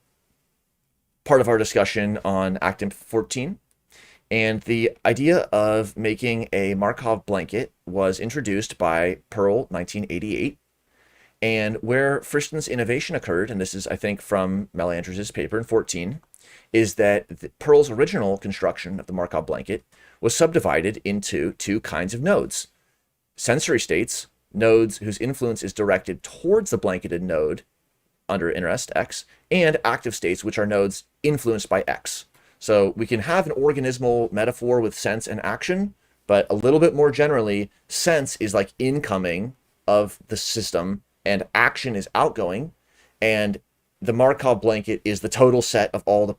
part of our discussion on ActInf 14. And the idea of making a Markov blanket was introduced by Pearl 1988. And where Friston's innovation occurred, and this is, I think, from Melandres' paper in 14, is that Pearl's original construction of the Markov blanket was subdivided into two kinds of nodes. Sensory states, nodes whose influence is directed towards the blanketed node under interest X, and active states, which are nodes influenced by X. So we can have an organismal metaphor with sense and action, but a little bit more generally, sense is like incoming of the system and action is outgoing, and the Markov blanket is the total set of all the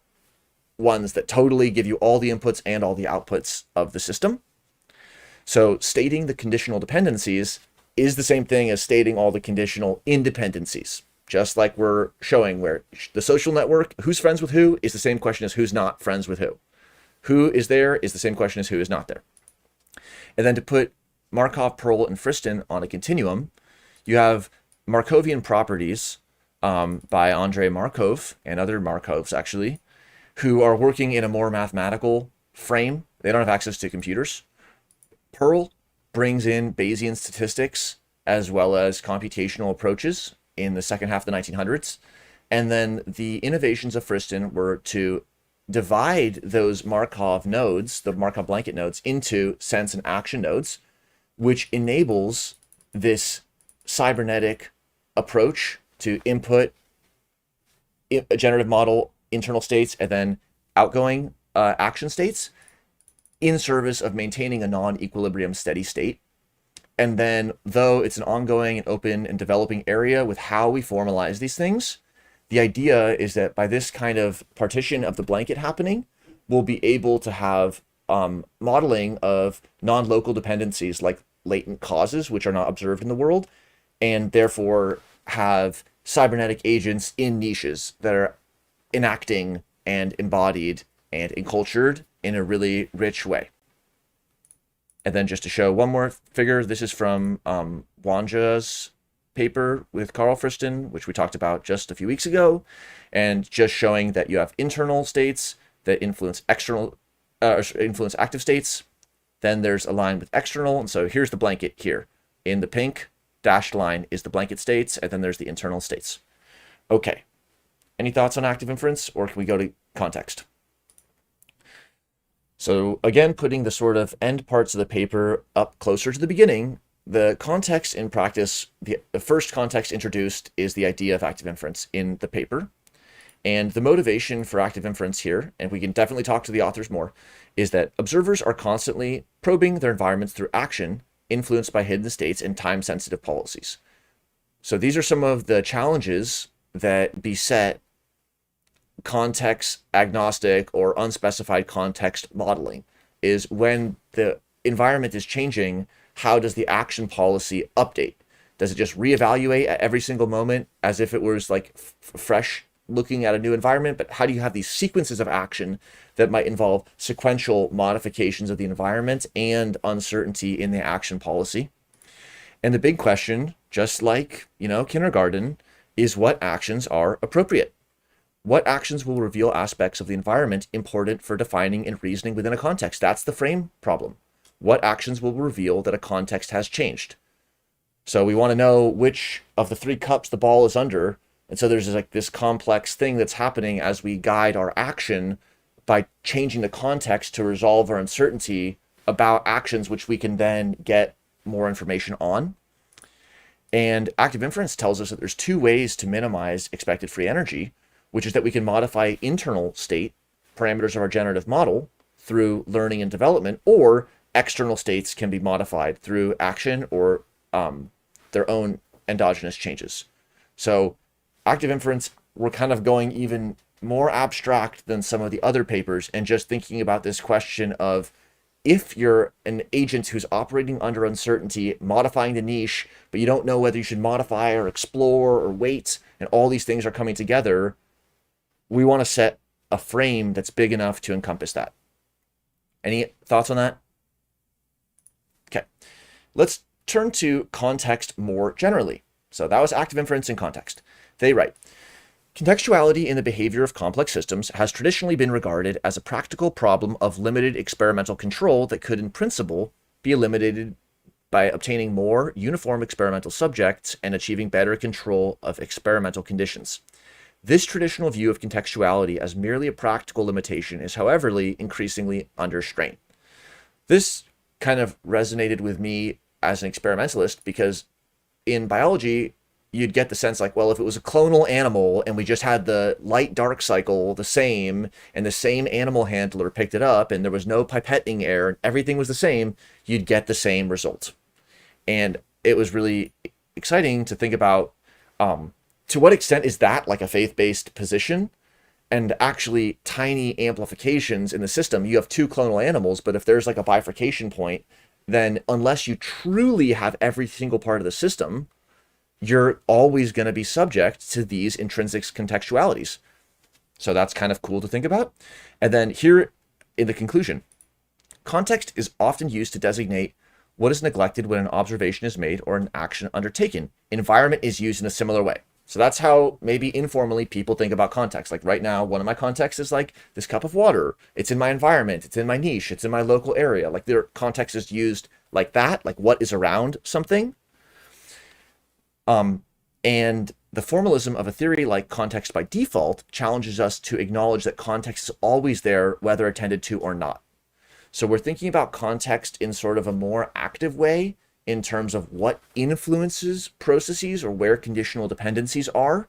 ones that totally give you all the inputs and all the outputs of the system. So stating the conditional dependencies is the same thing as stating all the conditional independencies. Just like we're showing where the social network, who's friends with who, is the same question as who's not friends with who. Who is there is the same question as who is not there. And then to put Markov, Pearl, and Friston on a continuum, you have Markovian properties by Andrei Markov and other Markovs, actually, who are working in a more mathematical frame. They don't have access to computers. Pearl brings in Bayesian statistics as well as computational approaches in the second half of the 1900s. And then the innovations of Friston were to divide those Markov nodes, the Markov blanket nodes, into sense and action nodes, which enables this cybernetic approach to input a generative model internal states and then outgoing action states in service of maintaining a non-equilibrium steady state. And then, though it's an ongoing and open and developing area with how we formalize these things, the idea is that by this kind of partition of the blanket happening, we'll be able to have modeling of non-local dependencies like latent causes, which are not observed in the world, and therefore have cybernetic agents in niches that are enacting and embodied and encultured in a really rich way. And then just to show one more figure, this is from Wanja's paper with Carl Friston, which we talked about just a few weeks ago, and just showing that you have internal states that influence influence active states. Then there's a line with external, and so here's the blanket here. In the pink dashed line is the blanket states, and then there's the internal states. Okay, any thoughts on active inference, or can we go to context? So again, putting the sort of end parts of the paper up closer to the beginning, the context in practice, the first context introduced is the idea of active inference in the paper. And the motivation for active inference here, and we can definitely talk to the authors more, is that observers are constantly probing their environments through action influenced by hidden states and time-sensitive policies. So these are some of the challenges that beset context agnostic or unspecified context modeling. Is when the environment is changing, how does the action policy update? Does it just reevaluate at every single moment as if it was like fresh looking at a new environment? But how do you have these sequences of action that might involve sequential modifications of the environment and uncertainty in the action policy? And the big question, just like, kindergarten, is what actions are appropriate? What actions will reveal aspects of the environment important for defining and reasoning within a context? That's the frame problem. What actions will reveal that a context has changed? So we want to know which of the three cups the ball is under. And so there's like this complex thing that's happening as we guide our action by changing the context to resolve our uncertainty about actions, which we can then get more information on. And active inference tells us that there's two ways to minimize expected free energy, which is that we can modify internal state parameters of our generative model through learning and development, or external states can be modified through action or their own endogenous changes. So active inference, we're kind of going even more abstract than some of the other papers and just thinking about this question of, if you're an agent who's operating under uncertainty, modifying the niche, but you don't know whether you should modify or explore or wait, and all these things are coming together, we want to set a frame that's big enough to encompass that. Any thoughts on that? Okay, let's turn to context more generally. So that was active inference in context. They write, contextuality in the behavior of complex systems has traditionally been regarded as a practical problem of limited experimental control that could in principle be eliminated by obtaining more uniform experimental subjects and achieving better control of experimental conditions. This traditional view of contextuality as merely a practical limitation is, however, increasingly under strain. This kind of resonated with me as an experimentalist because in biology, you'd get the sense like, well, if it was a clonal animal and we just had the light-dark cycle the same and the same animal handler picked it up and there was no pipetting error and everything was the same, you'd get the same result. And it was really exciting to think about to what extent is that like a faith-based position, and actually tiny amplifications in the system. You have two clonal animals, but if there's like a bifurcation point then unless you truly have every single part of the system, you're always going to be subject to these intrinsic contextualities. So that's kind of cool to think about. And then here in the conclusion, context is often used to designate what is neglected when an observation is made or an action undertaken. Environment is used in a similar way. So that's how maybe informally people think about context. Like right now, one of my contexts is like this cup of water. It's in my environment. It's in my niche. It's in my local area. Like their context is used like that, like what is around something. And the formalism of a theory like context by default challenges us to acknowledge that context is always there, whether attended to or not. So we're thinking about context in sort of a more active way in terms of what influences processes or where conditional dependencies are.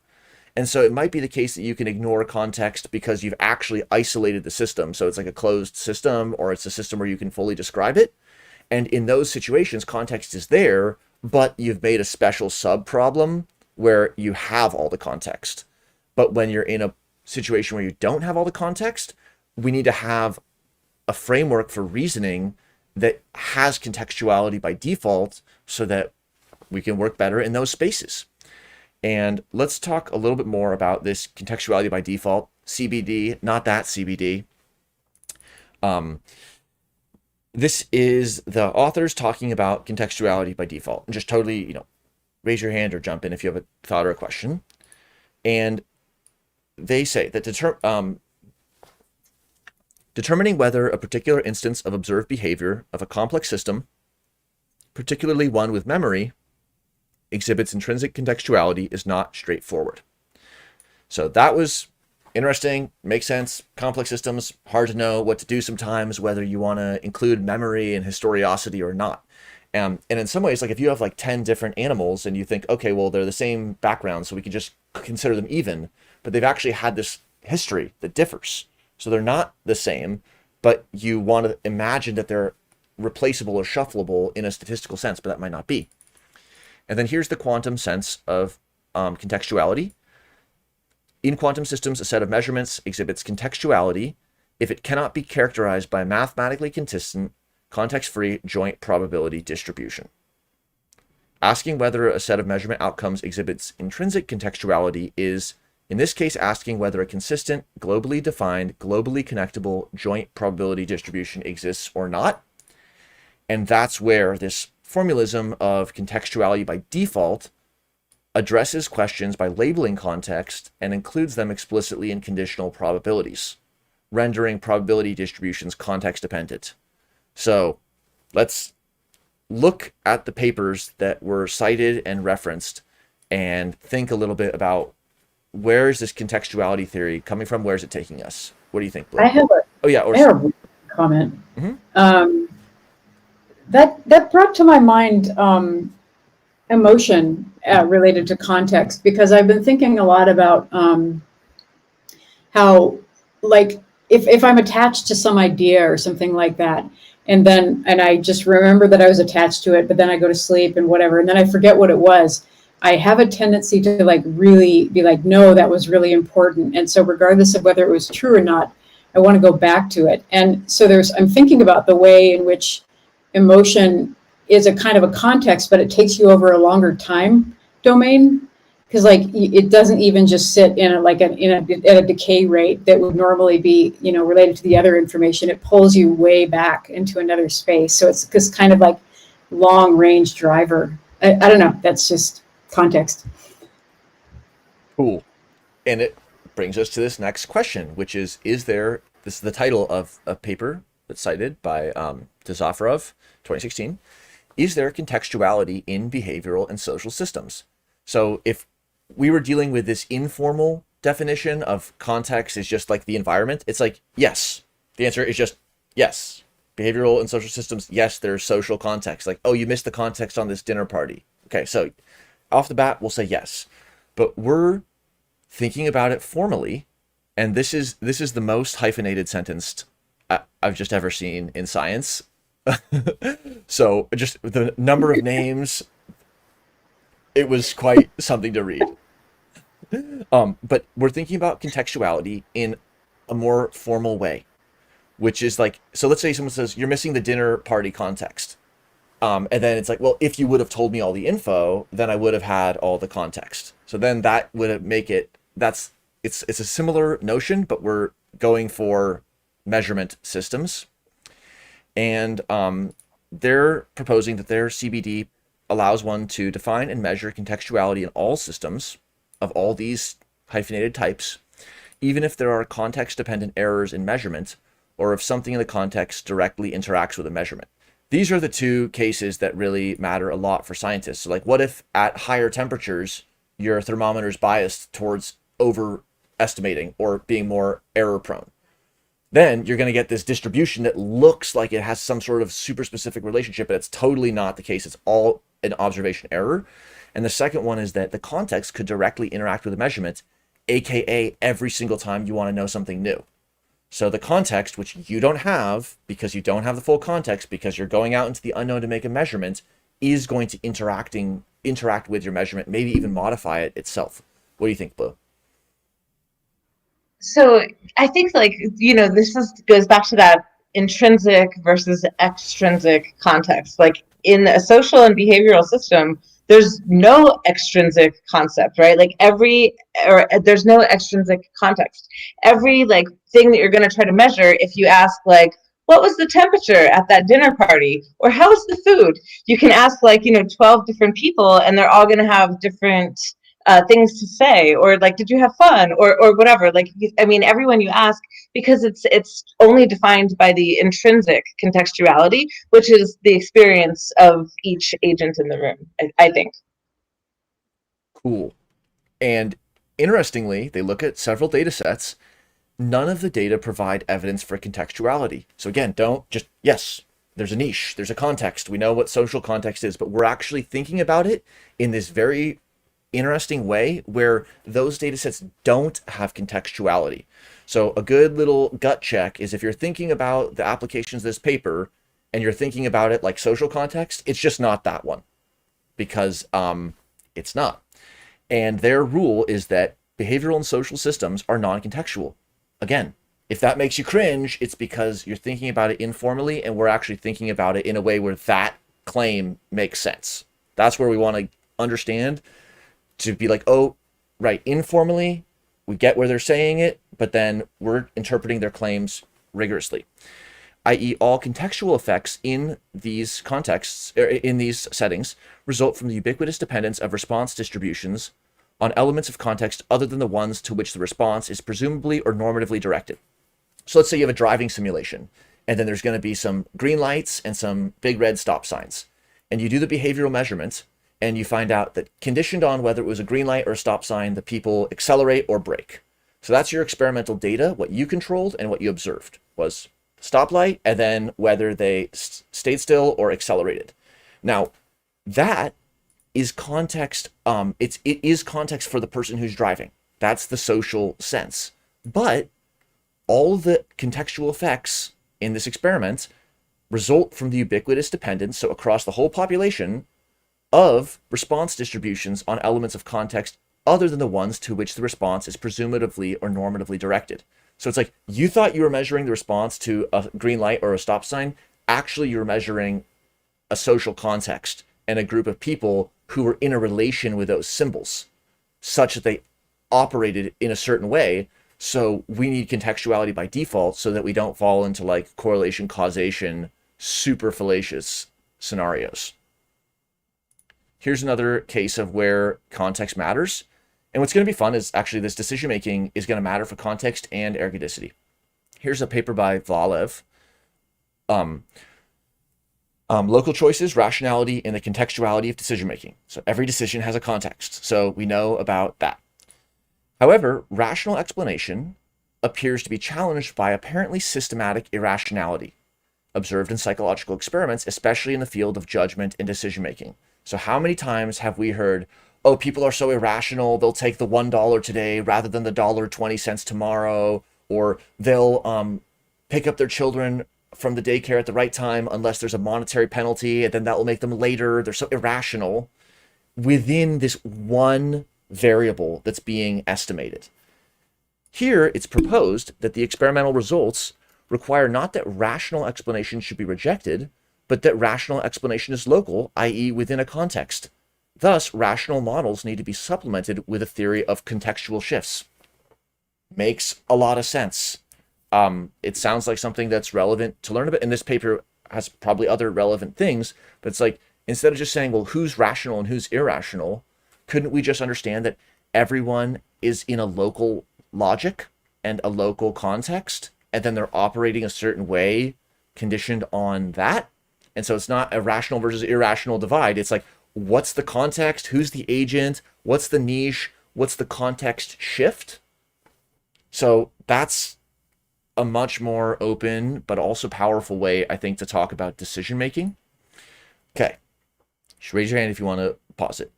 And so it might be the case that you can ignore context because you've actually isolated the system. So it's like a closed system, or it's a system where you can fully describe it. And in those situations, context is there, but you've made a special sub-problem where you have all the context. But when you're in a situation where you don't have all the context, we need to have a framework for reasoning that has contextuality by default so that we can work better in those spaces. And let's talk a little bit more about this contextuality by default, CBD, not that CBD. This is the authors talking about contextuality by default. And just totally, raise your hand or jump in if you have a thought or a question. And they say that determining whether a particular instance of observed behavior of a complex system, particularly one with memory, exhibits intrinsic contextuality is not straightforward. So that was interesting, makes sense. Complex systems, hard to know what to do sometimes, whether you want to include memory and historicity or not. And in some ways, like if you have like 10 different animals and you think, okay, well, they're the same background, so we can just consider them even, but they've actually had this history that differs. So they're not the same, but you want to imagine that they're replaceable or shuffleable in a statistical sense, but that might not be. And then here's the quantum sense of contextuality. In quantum systems, a set of measurements exhibits contextuality if it cannot be characterized by a mathematically consistent, context-free joint probability distribution. Asking whether a set of measurement outcomes exhibits intrinsic contextuality is, in this case, asking whether a consistent, globally defined, globally connectable joint probability distribution exists or not. And that's where this formalism of contextuality by default addresses questions by labeling context and includes them explicitly in conditional probabilities, rendering probability distributions context dependent. So let's look at the papers that were cited and referenced and think a little bit about where is this contextuality theory coming from? Where is it taking us? What do you think, Blue? I have a comment. Mm-hmm. That brought to my mind emotion related to context, because I've been thinking a lot about how, like, if I'm attached to some idea or something like that, and I just remember that I was attached to it, but then I go to sleep and whatever, and then I forget what it was. I have a tendency to like really be like, no, that was really important. And so regardless of whether it was true or not, I want to go back to it. And so I'm thinking about the way in which emotion is a kind of a context, but it takes you over a longer time domain, because like it doesn't even just sit in at a decay rate that would normally be related to the other information. It pulls you way back into another space. So it's this kind of like long range driver. I don't know. That's just context. Cool. And it brings us to this next question, which is there, this is the title of a paper that's cited by Tazaffarov, 2016. Is there contextuality in behavioral and social systems? So if we were dealing with this informal definition of context is just like the environment, it's like, yes. The answer is just yes. Behavioral and social systems, yes, there's social context. Like, oh, you missed the context on this dinner party. Okay, so off the bat, we'll say yes. But we're thinking about it formally, and this is the most hyphenated sentence I've just ever seen in science. So just the number of names, it was quite something to read. But we're thinking about contextuality in a more formal way, which is like, so let's say someone says, you're missing the dinner party context. And then it's like, well, if you would have told me all the info, then I would have had all the context. So then that would make it, it's a similar notion, but we're going for measurement systems. And they're proposing that their CBD allows one to define and measure contextuality in all systems of all these hyphenated types, even if there are context-dependent errors in measurement, or if something in the context directly interacts with a measurement. These are the two cases that really matter a lot for scientists. So like, what if at higher temperatures, your thermometer is biased towards overestimating or being more error prone? Then you're going to get this distribution that looks like it has some sort of super specific relationship, but it's totally not the case. It's all an observation error. And the second one is that the context could directly interact with the measurement, aka every single time you want to know something new. So the context, which you don't have because you don't have the full context because you're going out into the unknown to make a measurement, is going to interact with your measurement, maybe even modify it itself. What do you think, Blue? So I think, like, this goes back to that intrinsic versus extrinsic context. Like in a social and behavioral system, there's no extrinsic concept, right? Like there's no extrinsic context. Every like thing that you're going to try to measure, if you ask like, what was the temperature at that dinner party? Or how was the food? You can ask 12 different people and they're all going to have different things to say, or like, did you have fun, or whatever. Like, I mean, everyone you ask, because it's only defined by the intrinsic contextuality, which is the experience of each agent in the room, I think. Cool. And interestingly, they look at several data sets. None of the data provide evidence for contextuality. So again, yes, there's a niche, there's a context. We know what social context is, but we're actually thinking about it in this very interesting way where those data sets don't have contextuality. So a good little gut check is if you're thinking about the applications of this paper and you're thinking about it like social context, it's just not that one, because it's not. And their rule is that behavioral and social systems are non-contextual. Again, if that makes you cringe, it's because you're thinking about it informally, and we're actually thinking about it in a way where that claim makes sense. That's where we want to understand, to be like, oh, right, informally, we get where they're saying it, but then we're interpreting their claims rigorously, i.e. all contextual effects in these contexts, in these settings, result from the ubiquitous dependence of response distributions on elements of context other than the ones to which the response is presumably or normatively directed. So let's say you have a driving simulation, and then there's going to be some green lights and some big red stop signs, and you do the behavioral measurement, and you find out that conditioned on whether it was a green light or a stop sign, the people accelerate or brake. So that's your experimental data. What you controlled and what you observed was stoplight, and then whether they stayed still or accelerated. Now, that is context. It is context for the person who's driving. That's the social sense. But all the contextual effects in this experiment result from the ubiquitous dependence, so across the whole population, of response distributions on elements of context other than the ones to which the response is presumably or normatively directed. So it's like, you thought you were measuring the response to a green light or a stop sign. Actually, you're measuring a social context and a group of people who were in a relation with those symbols, such that they operated in a certain way. So we need contextuality by default so that we don't fall into like correlation, causation, super fallacious scenarios. Here's another case of where context matters. And what's going to be fun is actually this decision making is going to matter for context and ergodicity. Here's a paper by Valev. Local choices, rationality, and the contextuality of decision making. So every decision has a context. So we know about that. However, rational explanation appears to be challenged by apparently systematic irrationality observed in psychological experiments, especially in the field of judgment and decision making. So how many times have we heard, oh, people are so irrational, they'll take the $1 today rather than the $1.20 tomorrow, or they'll pick up their children from the daycare at the right time unless there's a monetary penalty, and then that will make them later. They're so irrational within this one variable that's being estimated. Here, it's proposed that the experimental results require not that rational explanation should be rejected, but that rational explanation is local, i.e. within a context. Thus, rational models need to be supplemented with a theory of contextual shifts. Makes a lot of sense. It sounds like something that's relevant to learn about, and this paper has probably other relevant things, but it's like, instead of just saying, well, who's rational and who's irrational, couldn't we just understand that everyone is in a local logic and a local context, and then they're operating a certain way conditioned on that? And so it's not a rational versus irrational divide. It's like, what's the context? Who's the agent? What's the niche? What's the context shift? So that's a much more open but also powerful way, I think, to talk about decision making. Okay, just raise your hand if you want to pause it.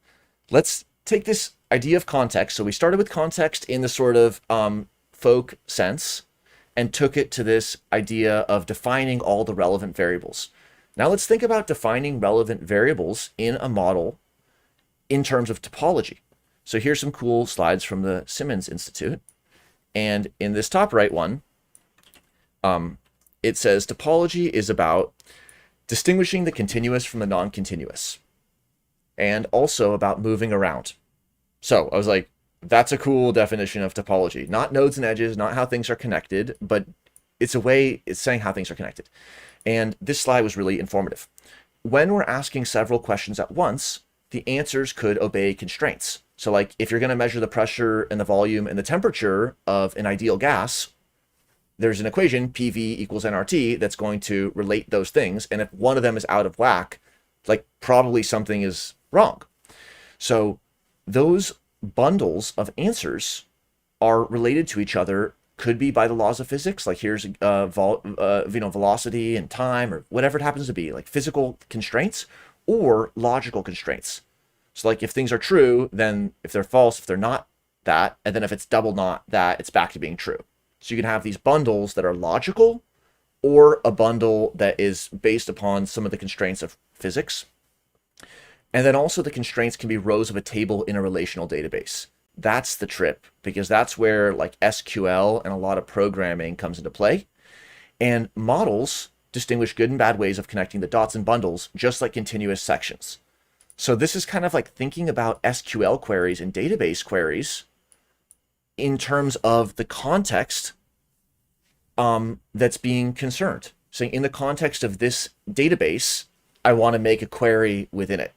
Let's take this idea of context. So we started with context in the sort of folk sense and took it to this idea of defining all the relevant variables. Now let's think about defining relevant variables in a model in terms of topology. So here's some cool slides from the Simmons Institute. And in this top right one, it says topology is about distinguishing the continuous from the non-continuous, and also about moving around. So I was like, that's a cool definition of topology. Not nodes and edges, not how things are connected, but it's a way, it's saying how things are connected. And this slide was really informative. When we're asking several questions at once, the answers could obey constraints. So like if you're going to measure the pressure and the volume and the temperature of an ideal gas, there's an equation, PV equals nRT, that's going to relate those things. And if one of them is out of whack, like probably something is wrong. So those bundles of answers are related to each other, could be by the laws of physics, like here's velocity and time, or whatever it happens to be, like physical constraints or logical constraints. So like if things are true, then if they're false, if they're not that, and then if it's double not that, it's back to being true. So you can have these bundles that are logical, or a bundle that is based upon some of the constraints of physics. And then also the constraints can be rows of a table in a relational database. That's the trip, because that's where like SQL and a lot of programming comes into play. And models distinguish good and bad ways of connecting the dots and bundles, just like continuous sections. So this is kind of like thinking about SQL queries and database queries in terms of the context that's being concerned. So in the context of this database, I want to make a query within it.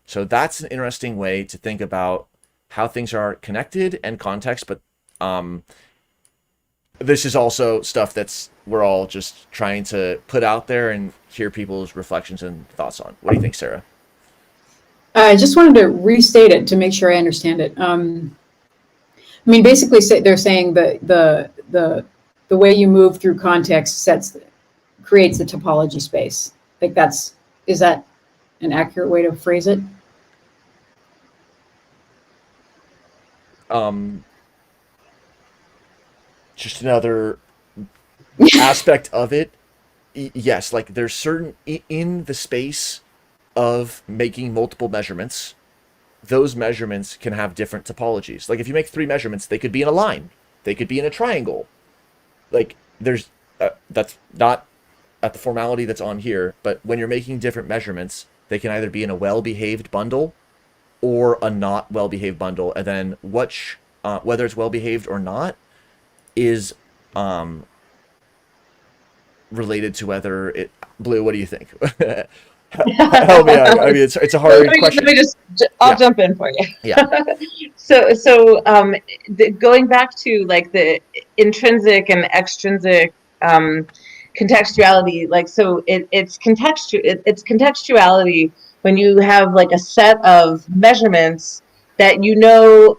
So that's an interesting way to think about how things are connected and context, but this is also stuff that's we're all just trying to put out there and hear people's reflections and thoughts on. What do you think, Sarah? I just wanted to restate it to make sure I understand it. I mean, basically, they're saying the way you move through context creates the topology space. Like is that an accurate way to phrase it? Just another aspect of it. Yes, like there's certain in the space of making multiple measurements, those measurements can have different topologies. Like if you make 3 measurements, they could be in a line, they could be in a triangle. Like there's that's not at the formality that's on here, but when you're making different measurements, they can either be in a well-behaved bundle or a not well-behaved bundle, and then which whether it's well-behaved or not is related to whether it. Blue, what do you think? Help me out. I mean, it's a hard question. I'll jump in for you. Yeah. So going back to like the intrinsic and extrinsic contextuality, like so it's contextuality when you have like a set of measurements that you know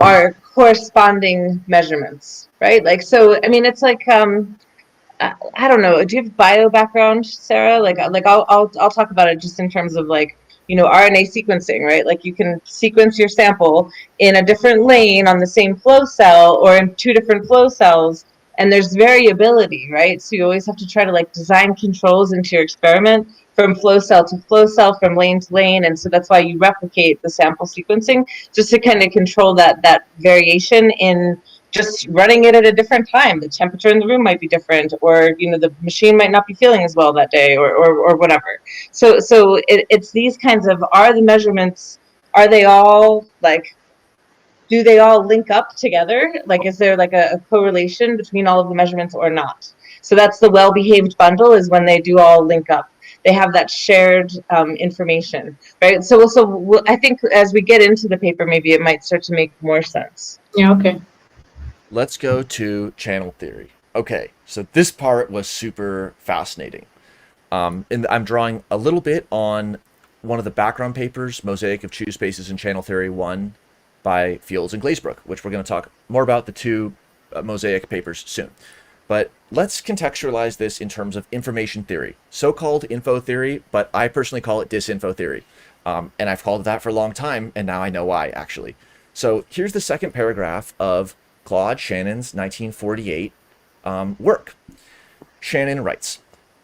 are corresponding measurements, right? Like so, I mean, it's like I don't know. Do you have bio background, Sarah? Like I'll talk about it just in terms of like, you know, RNA sequencing, right? Like you can sequence your sample in a different lane on the same flow cell or in 2 different flow cells, and there's variability, right? So you always have to try to like design controls into your experiment from flow cell to flow cell, from lane to lane, and so that's why you replicate the sample sequencing just to kind of control that variation in just running it at a different time. The temperature in the room might be different, or the machine might not be feeling as well that day, or whatever. So it's these kinds of, are the measurements, are they all like, do they all link up together? Like, is there like a correlation between all of the measurements or not? So that's the well-behaved bundle, is when they do all link up. They have that shared information, right? So I think as we get into the paper, maybe it might start to make more sense. Yeah, okay. Let's go to channel theory. Okay, so this part was super fascinating. And I'm drawing a little bit on one of the background papers, Mosaic of Choose Spaces in Channel Theory 1 by Fields and Glazebrook, which we're going to talk more about the two Mosaic papers soon. But let's contextualize this in terms of information theory, so-called info theory, but I personally call it disinfo theory. And I've called it that for a long time, and now I know why, actually. So here's the second paragraph of Claude Shannon's 1948 work. Shannon writes,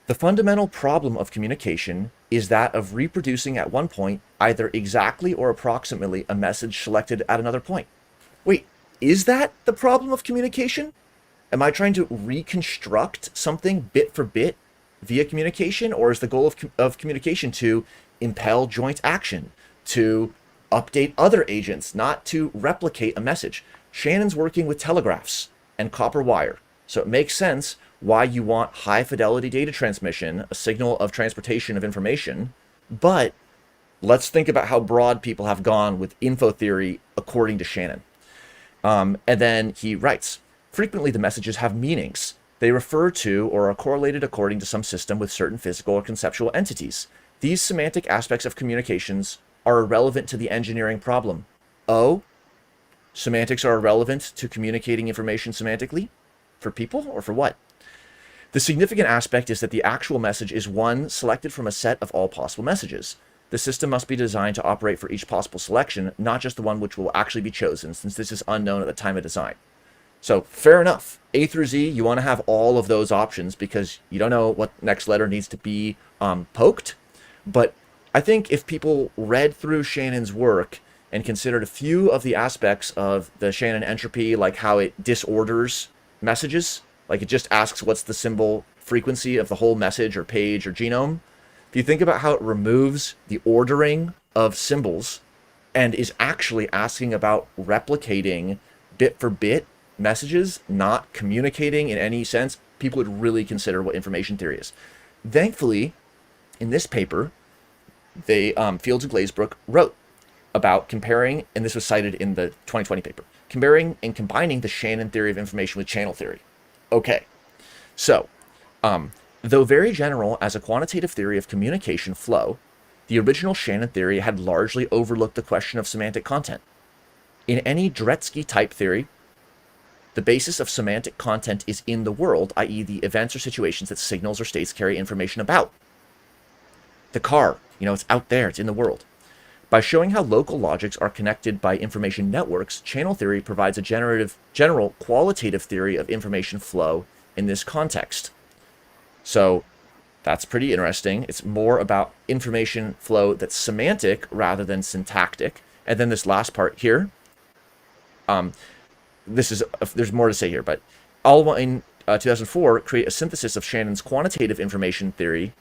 "The fundamental problem of communication is that of reproducing at one point either exactly or approximately a message selected at another point." Wait, is that the problem of communication? Am I trying to reconstruct something bit for bit via communication, or is the goal of communication to impel joint action, to update other agents, not to replicate a message? Shannon's working with telegraphs and copper wire, so it makes sense why you want high fidelity data transmission, a signal of transportation of information. But let's think about how broad people have gone with info theory according to Shannon. And then he writes, "Frequently the messages have meanings. They refer to or are correlated according to some system with certain physical or conceptual entities. These semantic aspects of communications are irrelevant to the engineering problem." Oh, semantics are irrelevant to communicating information semantically? For people, or for what? "The significant aspect is that the actual message is one selected from a set of all possible messages. The system must be designed to operate for each possible selection, not just the one which will actually be chosen, since this is unknown at the time of design." So fair enough. A through Z, you want to have all of those options because you don't know what next letter needs to be poked. But I think if people read through Shannon's work and considered a few of the aspects of the Shannon entropy, like how it disorders messages, like it just asks what's the symbol frequency of the whole message or page or genome. If you think about how it removes the ordering of symbols and is actually asking about replicating bit for bit messages, not communicating in any sense, people would really consider what information theory is. Thankfully, in this paper, they Fields and Glazebrook wrote about comparing, and this was cited in the 2020 paper, comparing and combining the Shannon theory of information with channel theory. Okay, so though very general as a quantitative theory of communication flow, the original Shannon theory had largely overlooked the question of semantic content. In any Dretske type theory, the basis of semantic content is in the world, i.e. the events or situations that signals or states carry information about. The car, it's out there, it's in the world. By showing how local logics are connected by information networks, channel theory provides a general qualitative theory of information flow in this context. So that's pretty interesting. It's more about information flow that's semantic rather than syntactic. And then this last part here, there's more to say here, but Alwa in 2004 create a synthesis of Shannon's quantitative information theory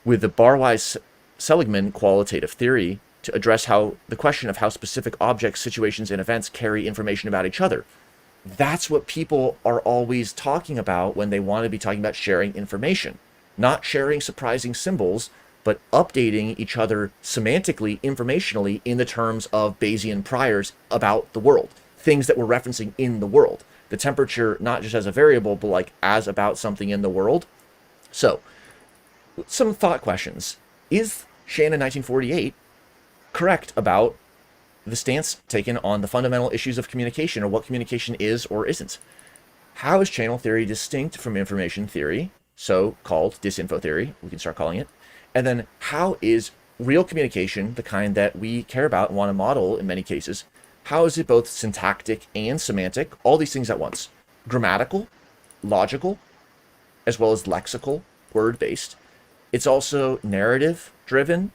with the Barwise-Seligman qualitative theory to address the question of how specific objects, situations, and events carry information about each other. That's what people are always talking about when they want to be talking about sharing information. Not sharing surprising symbols, but updating each other semantically, informationally, in the terms of Bayesian priors about the world. Things that we're referencing in the world. The temperature, not just as a variable, but like as about something in the world. So, some thought questions. Is Shannon 1948 correct about the stance taken on the fundamental issues of communication, or what communication is or isn't? How is channel theory distinct from information theory, so-called disinfo theory, we can start calling it? And then how is real communication, the kind that we care about and want to model in many cases, how is it both syntactic and semantic, all these things at once? Grammatical, logical, as well as lexical, word-based. It's also narrative-driven.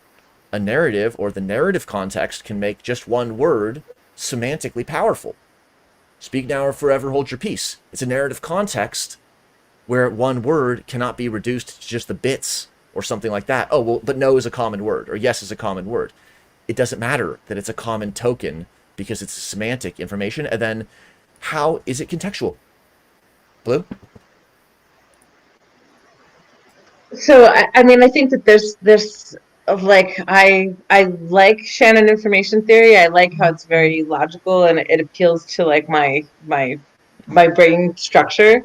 A narrative, or the narrative context, can make just one word semantically powerful. Speak now or forever hold your peace. It's a narrative context where one word cannot be reduced to just the bits or something like that. Oh, well, but no is a common word, or yes is a common word. It doesn't matter that it's a common token because it's semantic information. And then how is it contextual? Blue? So I mean, I think that there's of like I like Shannon information theory. I like how it's very logical and it appeals to like my brain structure.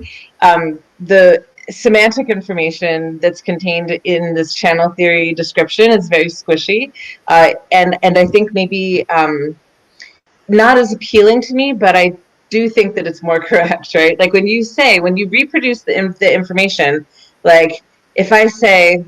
The semantic information that's contained in this channel theory description is very squishy, and I think maybe not as appealing to me, but I do think that it's more correct, right? Like when you reproduce the information, like if I say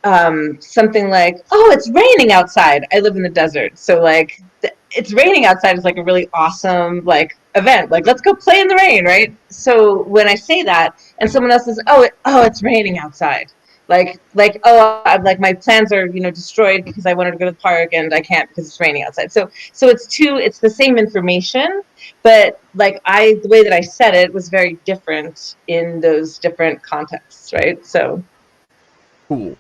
something like, "Oh, it's raining outside." I live in the desert, so like it's raining outside is like a really awesome like event. Like let's go play in the rain, right? So when I say that, and someone else says, "Oh, it's raining outside," oh, I'm like my plans are destroyed because I wanted to go to the park and I can't because it's raining outside. So it's the same information, but like the way that I said it was very different in those different contexts, right? So Cool.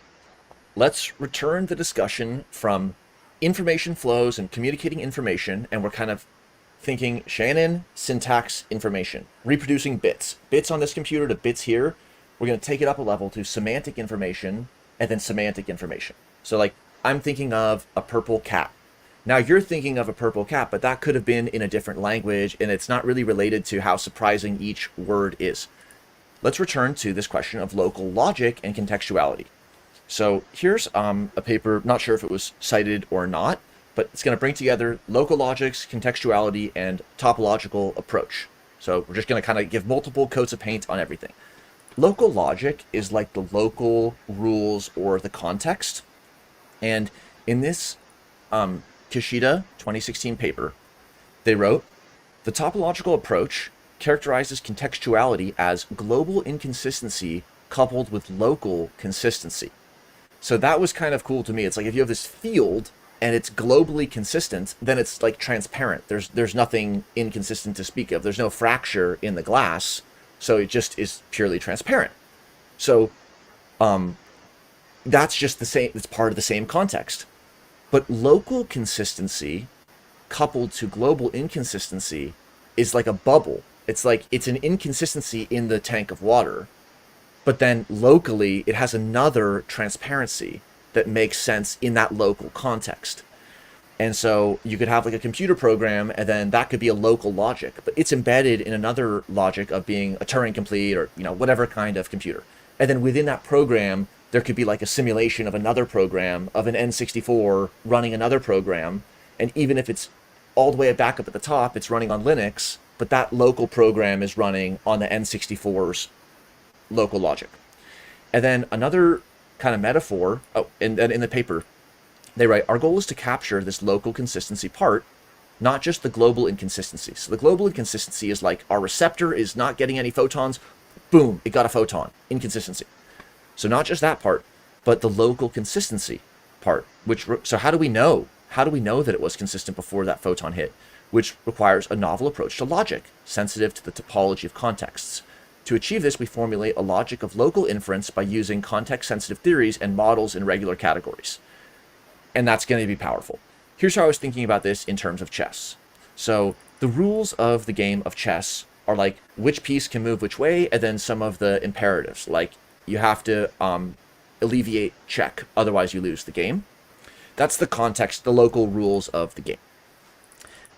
Let's return the discussion from information flows and communicating information, and we're kind of thinking Shannon, syntax, information, reproducing bits. Bits on this computer to bits here. We're going to take it up a level to semantic information and then semantic information. So like I'm thinking of a purple cat. Now you're thinking of a purple cat, but that could have been in a different language and it's not really related to how surprising each word is. Let's return to this question of local logic and contextuality. So here's a paper, not sure if it was cited or not, but it's going to bring together local logics, contextuality, and topological approach. So we're just going to kind of give multiple coats of paint on everything. Local logic is like the local rules or the context. And in this Kishida 2016 paper, they wrote, the topological approach characterizes contextuality as global inconsistency coupled with local consistency. So that was kind of cool to me. It's like if you have this field and it's globally consistent, then it's like transparent. There's nothing inconsistent to speak of. There's no fracture in the glass, so it just is purely transparent. So that's just the same. It's part of the same context. But local consistency coupled to global inconsistency is like a bubble. It's like it's an inconsistency in the tank of water. But then locally, it has another transparency that makes sense in that local context. And so you could have like a computer program, and then that could be a local logic, but it's embedded in another logic of being a Turing complete or whatever kind of computer. And then within that program, there could be like a simulation of another program of an N64 running another program. And even if it's all the way back up at the top, it's running on Linux, but that local program is running on the N64's local logic. And then another kind of metaphor, in the paper, they write, our goal is to capture this local consistency part, not just the global inconsistency. So the global inconsistency is like our receptor is not getting any photons, boom, it got a photon, inconsistency. So not just that part, but the local consistency part, so how do we know? How do we know that it was consistent before that photon hit? Which requires a novel approach to logic, sensitive to the topology of contexts. To achieve this, we formulate a logic of local inference by using context-sensitive theories and models in regular categories. And that's going to be powerful. Here's how I was thinking about this in terms of chess. So the rules of the game of chess are like which piece can move which way, and then some of the imperatives, like you have to alleviate check, otherwise you lose the game. That's the context, the local rules of the game.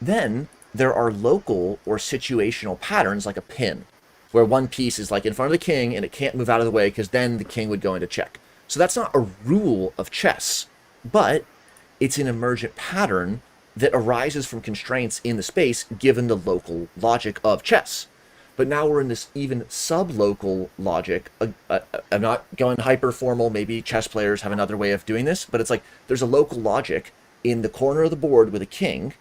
Then there are local or situational patterns like a pin, where one piece is like in front of the king and it can't move out of the way because then the king would go into check. So that's not a rule of chess, but it's an emergent pattern that arises from constraints in the space given the local logic of chess. But now we're in this even sub-local logic. I'm not going hyper formal, maybe chess players have another way of doing this, but it's like there's a local logic in the corner of the board with a king,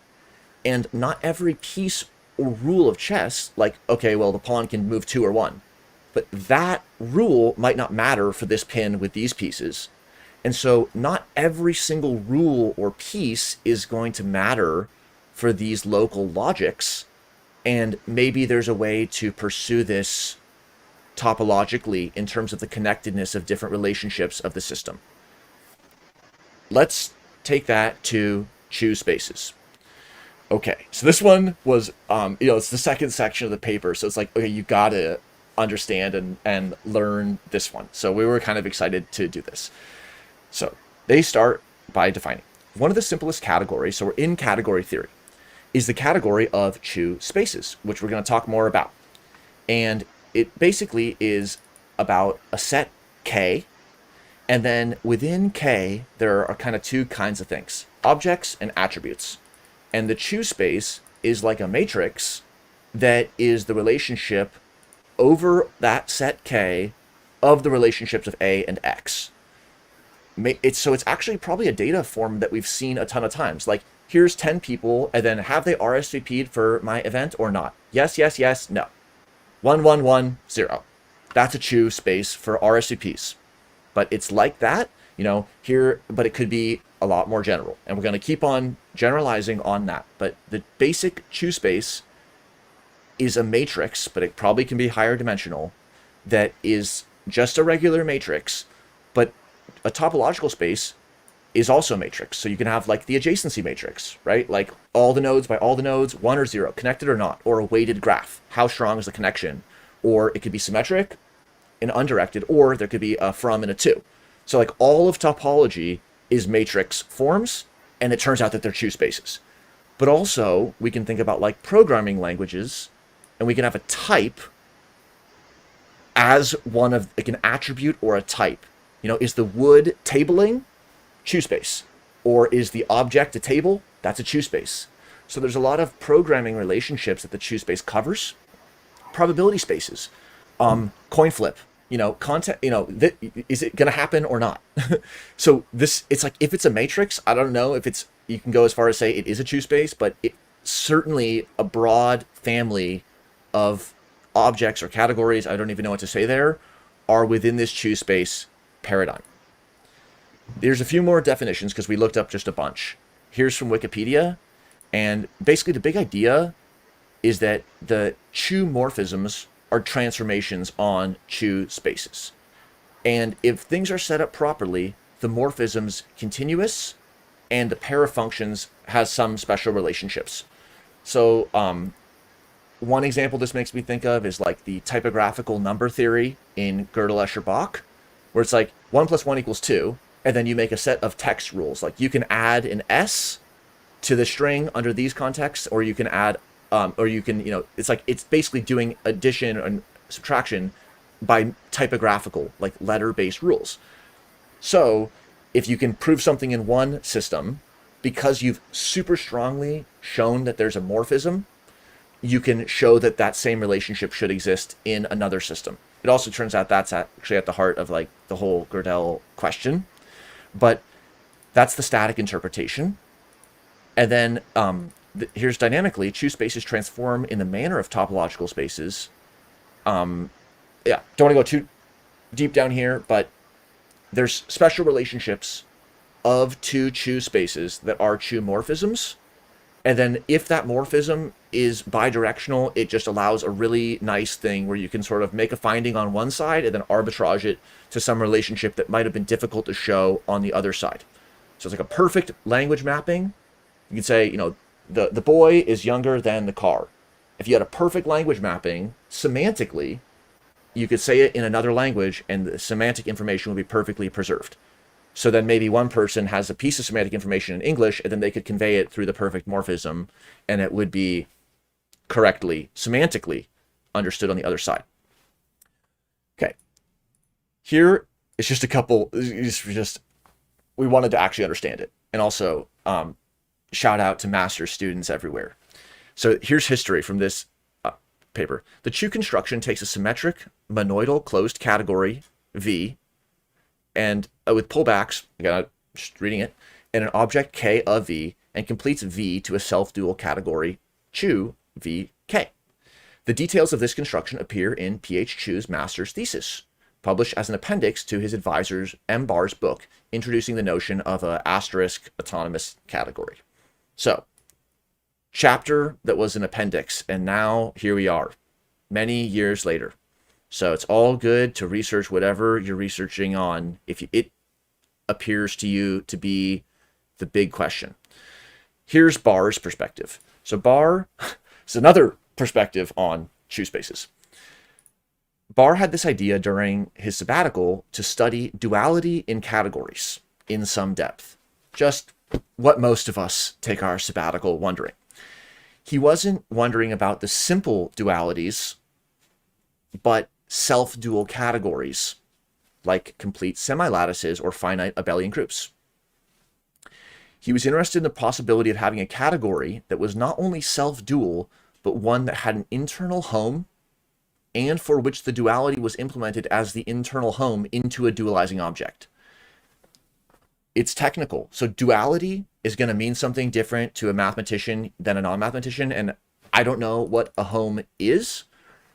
and not every piece or rule of chess, like, okay, well, the pawn can move 2 or 1. But that rule might not matter for this pin with these pieces. And so not every single rule or piece is going to matter for these local logics And maybe there's a way to pursue this topologically in terms of the connectedness of different relationships of the system. Let's take that to choose spaces. Okay, so this one was, it's the second section of the paper. So it's like, okay, you got to understand and learn this one. So we were kind of excited to do this. So they start by defining one of the simplest categories. So we're in category theory, is the category of choose spaces, which we're going to talk more about. And it basically is about a set K. And then within K, there are kind of two kinds of things, objects and attributes. And the choose space is like a matrix that is the relationship over that set K of the relationships of A and X. So it's actually probably a data form that we've seen a ton of times. Like, here's 10 people, and then have they RSVP'd for my event or not? Yes, yes, yes, no. 1, 1, 1, 0. That's a choose space for RSVPs. But it's like that, here, but it could be a lot more general. And we're going to keep on generalizing on that. But the basic choose space is a matrix, but it probably can be higher dimensional, that is just a regular matrix, but a topological space is also a matrix. So you can have like the adjacency matrix, right? Like all the nodes by all the nodes, 1 or 0, connected or not, or a weighted graph. How strong is the connection? Or it could be symmetric and undirected, or there could be a from and a to. So like all of topology is matrix forms, and it turns out that they're choose spaces. But also we can think about like programming languages, and we can have a type as one of like an attribute or a type. Is the wood tabling? Choose space. Or is the object a table? That's a choose space. So there's a lot of programming relationships that the choose space covers. Probability spaces, coin flip, content, is it going to happen or not? So it's like, if it's a matrix, I don't know if you can go as far as say it is a choose space, but it certainly a broad family of objects or categories, I don't even know what to say there, are within this choose space paradigm. There's a few more definitions because we looked up just a bunch. Here's from Wikipedia. And basically the big idea is that the Chu morphisms are transformations on Chu spaces. And if things are set up properly, the morphism's continuous and the pair of functions has some special relationships. So one example this makes me think of is like the typographical number theory in Gödel, Escher, Bach, where it's like 1 + 1 = 2, and then you make a set of text rules. Like you can add an S to the string under these contexts, or you can add, or you can, it's basically doing addition and subtraction by typographical, like letter-based rules. So if you can prove something in one system, because you've super strongly shown that there's a morphism, you can show that that same relationship should exist in another system. It also turns out that's actually at the heart of like the whole Gödel question. But that's the static interpretation. And then here's dynamically, choose spaces transform in the manner of topological spaces. Don't want to go too deep down here, but there's special relationships of two choose spaces that are Chu morphisms. And then if that morphism is bidirectional, it just allows a really nice thing where you can sort of make a finding on one side and then arbitrage it to some relationship that might have been difficult to show on the other side. So it's like a perfect language mapping. You can say, the boy is younger than the car. If you had a perfect language mapping, semantically, you could say it in another language and the semantic information would be perfectly preserved. So then maybe one person has a piece of semantic information in English, and then they could convey it through the perfect morphism, and it would be correctly, semantically understood on the other side. Okay. Here is just a couple, we wanted to actually understand it. And also, shout out to master's students everywhere. So here's history from this paper. The Chu construction takes a symmetric monoidal closed category, V, and with pullbacks, just reading it, and an object K of V, and completes V to a self-dual category, Chu V K. The details of this construction appear in P.H. Chu's master's thesis, published as an appendix to his advisor's M. Barr's book, introducing the notion of a asterisk autonomous category. So, chapter that was an appendix, and now here we are, many years later. So it's all good to research whatever you're researching on if it appears to you to be the big question. Here's Barr's perspective. So Barr is another perspective on true spaces. Barr had this idea during his sabbatical to study duality in categories in some depth. Just what most of us take our sabbatical wondering. He wasn't wondering about the simple dualities, but self-dual categories, like complete semilattices or finite abelian groups. He was interested in the possibility of having a category that was not only self-dual, but one that had an internal home and for which the duality was implemented as the internal home into a dualizing object. It's technical. So duality is going to mean something different to a mathematician than a non-mathematician, and I don't know what a home is.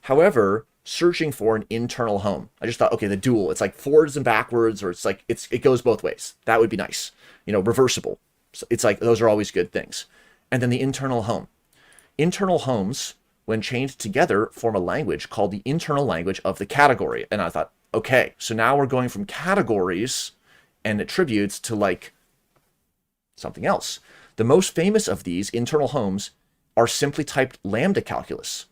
However, searching for an internal home, I just thought, okay, the dual, it's like forwards and backwards, or it's like it goes both ways. That would be nice. Reversible. So it's like those are always good things. And then the internal home. Internal homes, when chained together, form a language called the internal language of the category. And I thought, okay, so now we're going from categories and attributes to like something else. The most famous of these internal homes are simply typed lambda calculus,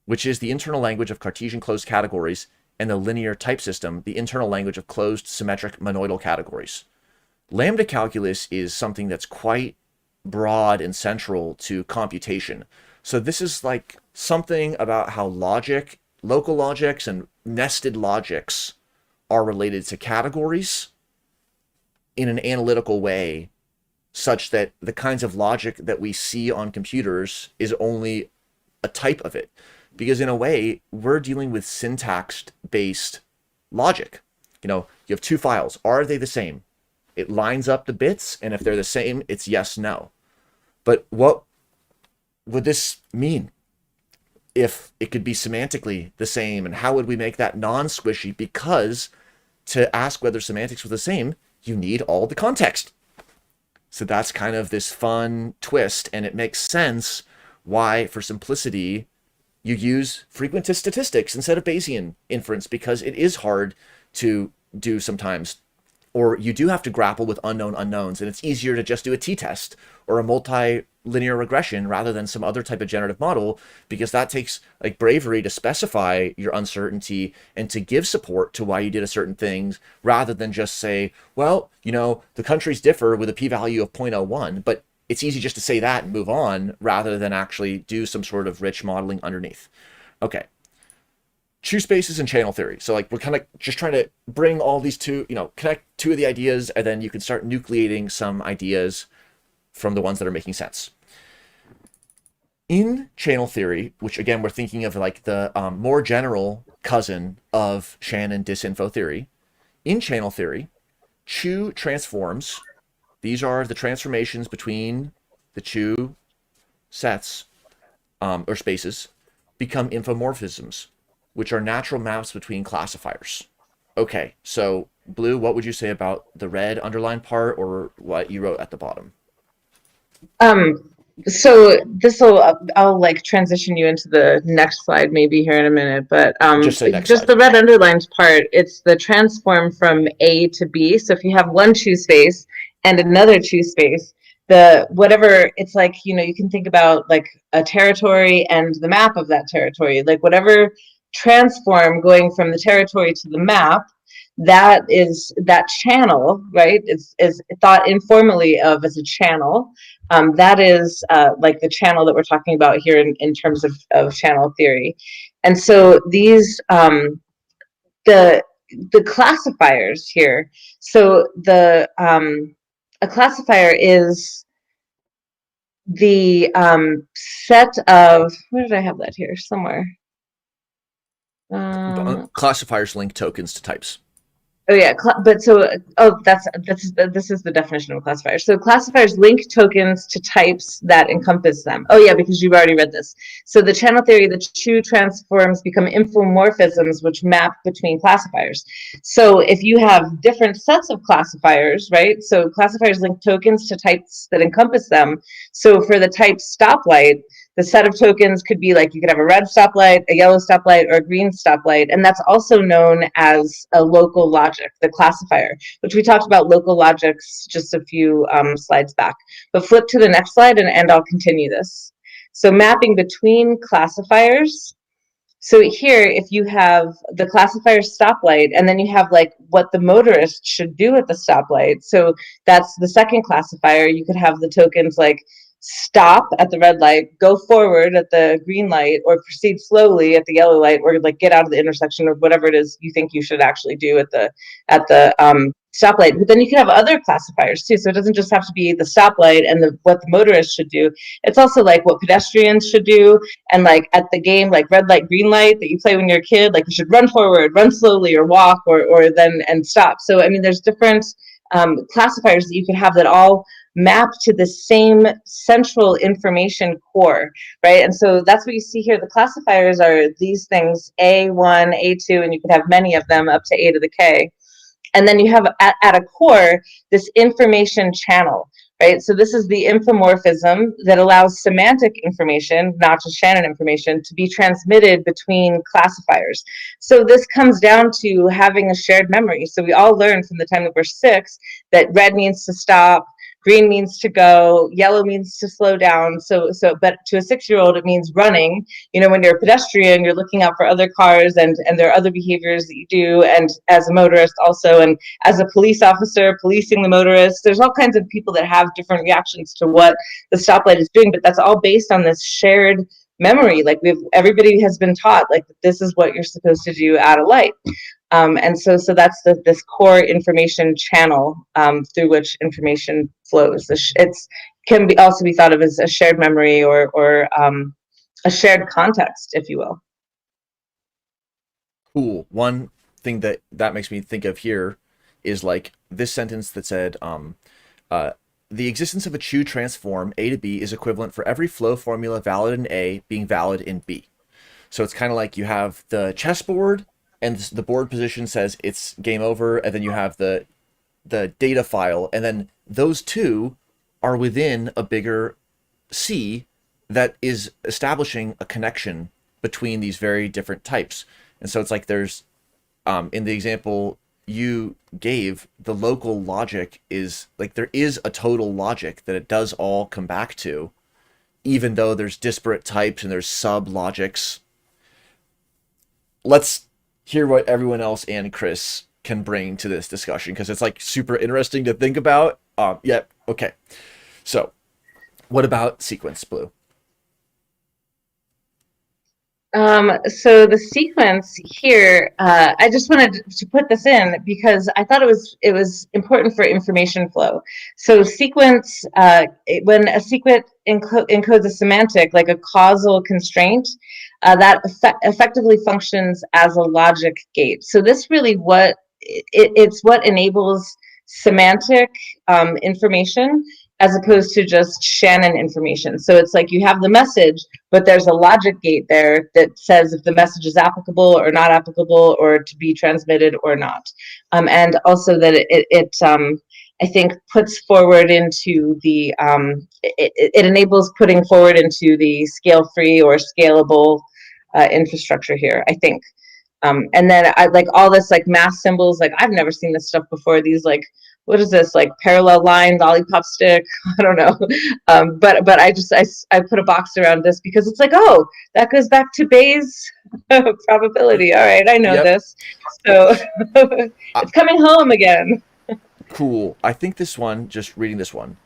which is the internal language of Cartesian closed categories, and the linear type system, the internal language of closed symmetric monoidal categories. Lambda calculus is something that's quite broad and central to computation. So this is like something about how logic, local logics, and nested logics are related to categories in an analytical way, such that the kinds of logic that we see on computers is only a type of it. Because in a way, we're dealing with syntax-based logic. You have two files. Are they the same? It lines up the bits, and if they're the same, it's yes, no. But what would this mean if it could be semantically the same, and how would we make that non-squishy? Because to ask whether semantics were the same, you need all the context. So that's kind of this fun twist, and it makes sense why, for simplicity, you use frequentist statistics instead of Bayesian inference, because it is hard to do sometimes. Or you do have to grapple with unknown unknowns, and it's easier to just do a t-test or a multi-linear regression rather than some other type of generative model, because that takes like bravery to specify your uncertainty and to give support to why you did a certain things, rather than just say, well, the countries differ with a p-value of 0.01, but it's easy just to say that and move on rather than actually do some sort of rich modeling underneath. Okay. True spaces and channel theory. So like we're kind of just trying to bring all these two, connect two of the ideas, and then you can start nucleating some ideas from the ones that are making sense. In channel theory, which again, we're thinking of like the more general cousin of Shannon disinfo theory. In channel theory, Chu transforms. These are the transformations between the Chu sets or spaces become infomorphisms, which are natural maps between classifiers. Okay, so Blue, what would you say about the red underlined part, or what you wrote at the bottom? So I'll like transition you into the next slide maybe here in a minute, but Just say next just slide. the red underlined part, it's the transform from A to B. So if you have one Chu space and another Chu space, whatever, it's like, you can think about like a territory and the map of that territory, like whatever transform going from the territory to the map, that is that channel, right? Is thought informally of as a channel. That is like the channel that we're talking about here in terms of channel theory. And so these the classifiers here. So a classifier is the set of, where did I have that here? Somewhere. Classifiers link tokens to types. Oh yeah, this is the definition of a classifier. So classifiers link tokens to types that encompass them. Oh yeah, because you've already read this. So the channel theory, the Chu transforms become infomorphisms which map between classifiers. So if you have different sets of classifiers, right? So classifiers link tokens to types that encompass them. So for the type stoplight, the set of tokens could be like you could have a red stoplight, a yellow stoplight, or a green stoplight. And that's also known as a local logic, the classifier, which we talked about local logics just a few slides back. But flip to the next slide and I'll continue this. So mapping between classifiers. So here, if you have the classifier stoplight, and then you have like what the motorist should do at the stoplight. So that's the second classifier. You could have the tokens like stop at the red light, go forward at the green light, or proceed slowly at the yellow light, or like get out of the intersection, or whatever it is you think you should actually do at the stoplight. But then you can have other classifiers too. So it doesn't just have to be the stoplight and what the motorist should do. It's also like what pedestrians should do. And like at the game, like red light, green light that you play when you're a kid, like you should run forward, run slowly, or walk, or then and stop. So I mean, there's different classifiers that you can have that all map to the same central information core, right? And so that's what you see here. The classifiers are these things, A1, A2, and you can have many of them up to A to the K. And then you have at a core this information channel, right? So this is the infomorphism that allows semantic information, not just Shannon information, to be transmitted between classifiers. So this comes down to having a shared memory. So we all learn from the time that we're 6 that red means to stop, green means to go, yellow means to slow down. But to a 6-year-old, it means running. You know, when you're a pedestrian, you're looking out for other cars, and there are other behaviors that you do. And as a motorist also, and as a police officer, policing the motorist, there's all kinds of people that have different reactions to what the stoplight is doing, but that's all based on this shared memory. Like everybody has been taught, like, this is what you're supposed to do at a light. And so that's this core information channel through which information flows. It's can be also be thought of as a shared memory or a shared context, if you will. Cool. One thing that makes me think of here is like this sentence that said, the existence of a Chu transform A to B is equivalent for every flow formula valid in A being valid in B. So it's kind of like you have the chessboard, and the board position says it's game over, and then you have the data file, and then those two are within a bigger C that is establishing a connection between these very different types. And so it's like there's, in the example you gave, the local logic is like there is a total logic that it does all come back to, even though there's disparate types and there's sub logics. Let's hear what everyone else and Chris can bring to this discussion, because it's like super interesting to think about. Okay. So what about sequence, Blue? So the sequence here, I just wanted to put this in because I thought it was important for information flow. So sequence, when a sequence encodes a semantic, like a causal constraint, that effectively functions as a logic gate. So this really it's what enables semantic information as opposed to just Shannon information. So it's like you have the message, but there's a logic gate there that says if the message is applicable or not applicable, or to be transmitted or not. And also that it I think puts forward into the, it enables putting forward into the scale-free or scalable infrastructure here, I think. And then I like all this like math symbols, like I've never seen this stuff before. These like, what is this, like parallel line, lollipop stick? I don't know. But I put a box around this because it's like, oh, that goes back to Bayes' probability. All right, I know this. So it's coming home again. Cool. I think this one, just reading this one,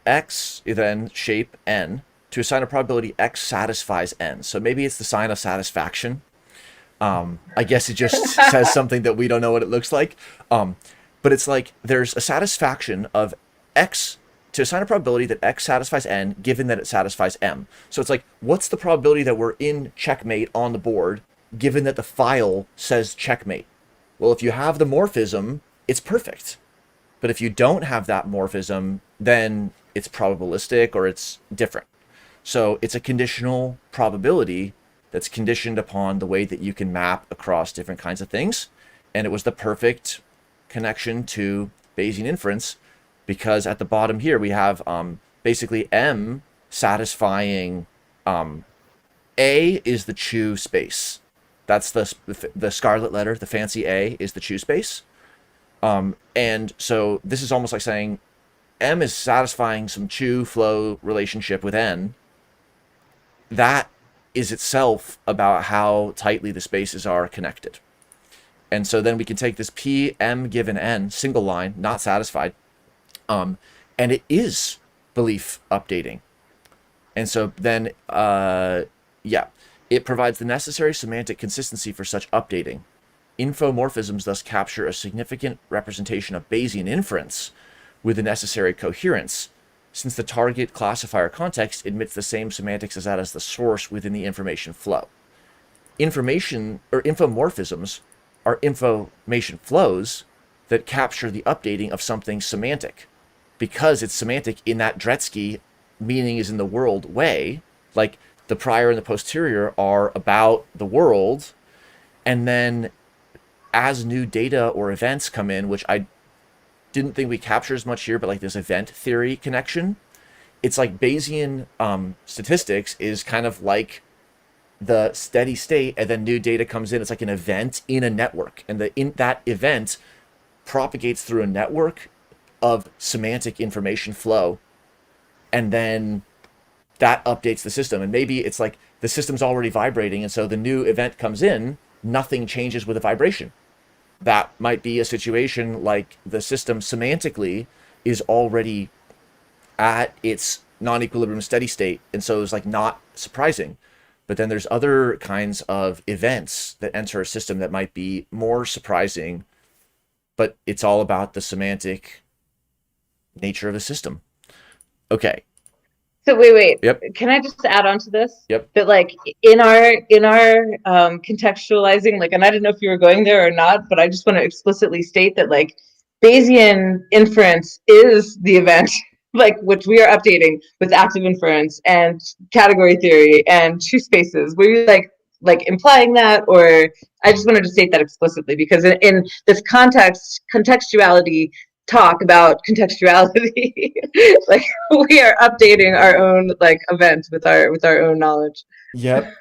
X then shape N to assign a probability X satisfies N. So maybe it's the sign of satisfaction. I guess it just says something that we don't know what it looks like. But it's like there's a satisfaction of X to assign a probability that X satisfies N given that it satisfies M. So it's like, what's the probability that we're in checkmate on the board given that the file says checkmate? Well, if you have the morphism, it's perfect. But if you don't have that morphism, then it's probabilistic or it's different. So it's a conditional probability that's conditioned upon the way that you can map across different kinds of things. And it was the perfect connection to Bayesian inference, because at the bottom here we have basically M satisfying A is the Chew space. That's the scarlet letter, the fancy A is the Chew space. And so this is almost like saying M is satisfying some Chew flow relationship with N. That is itself about how tightly the spaces are connected. And so then we can take this P, M given N, single line, not satisfied, and it is belief updating. And so then, it provides the necessary semantic consistency for such updating. Infomorphisms thus capture a significant representation of Bayesian inference with the necessary coherence, since the target classifier context admits the same semantics as that as the source within the information flow. Information or infomorphisms are information flows that capture the updating of something semantic, because it's semantic in that Dretske meaning is in the world way, like the prior and the posterior are about the world, and then as new data or events come in, which I didn't think we captured as much here, but like this event theory connection, it's like Bayesian statistics is kind of like the steady state, and then new data comes in. It's like an event in a network, and that event propagates through a network of semantic information flow, and then that updates the system. And maybe it's like the system's already vibrating, and so the new event comes in, nothing changes with the vibration. That might be a situation like the system semantically is already at its non-equilibrium steady state, and so it's like not surprising. But then there's other kinds of events that enter a system that might be more surprising, but it's all about the semantic nature of the system. Okay. So wait. Yep. Can I just add on to this? Yep. That like in our contextualizing, like, and I don't know if you were going there or not, but I just want to explicitly state that like Bayesian inference is the event, like which we are updating with active inference and category theory and Chew spaces. Were you like implying that, or I just wanted to state that explicitly because in this contextuality talk about contextuality, like we are updating our own like events with our own knowledge. Yep.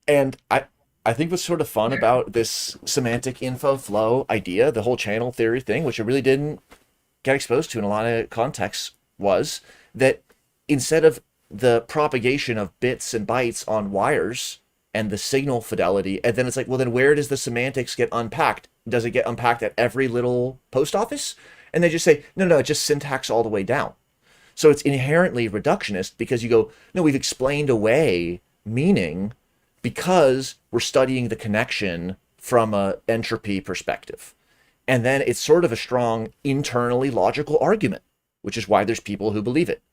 And I think what's sort of fun about this semantic info flow idea, the whole channel theory thing, which I really didn't get exposed to in a lot of contexts, was that instead of the propagation of bits and bytes on wires and the signal fidelity, and then it's like, well, then where does the semantics get unpacked? Does it get unpacked at every little post office? And they just say, no, just syntax all the way down. So it's inherently reductionist because you go, no, we've explained away meaning because we're studying the connection from a entropy perspective. And then it's sort of a strong internally logical argument, which is why there's people who believe it.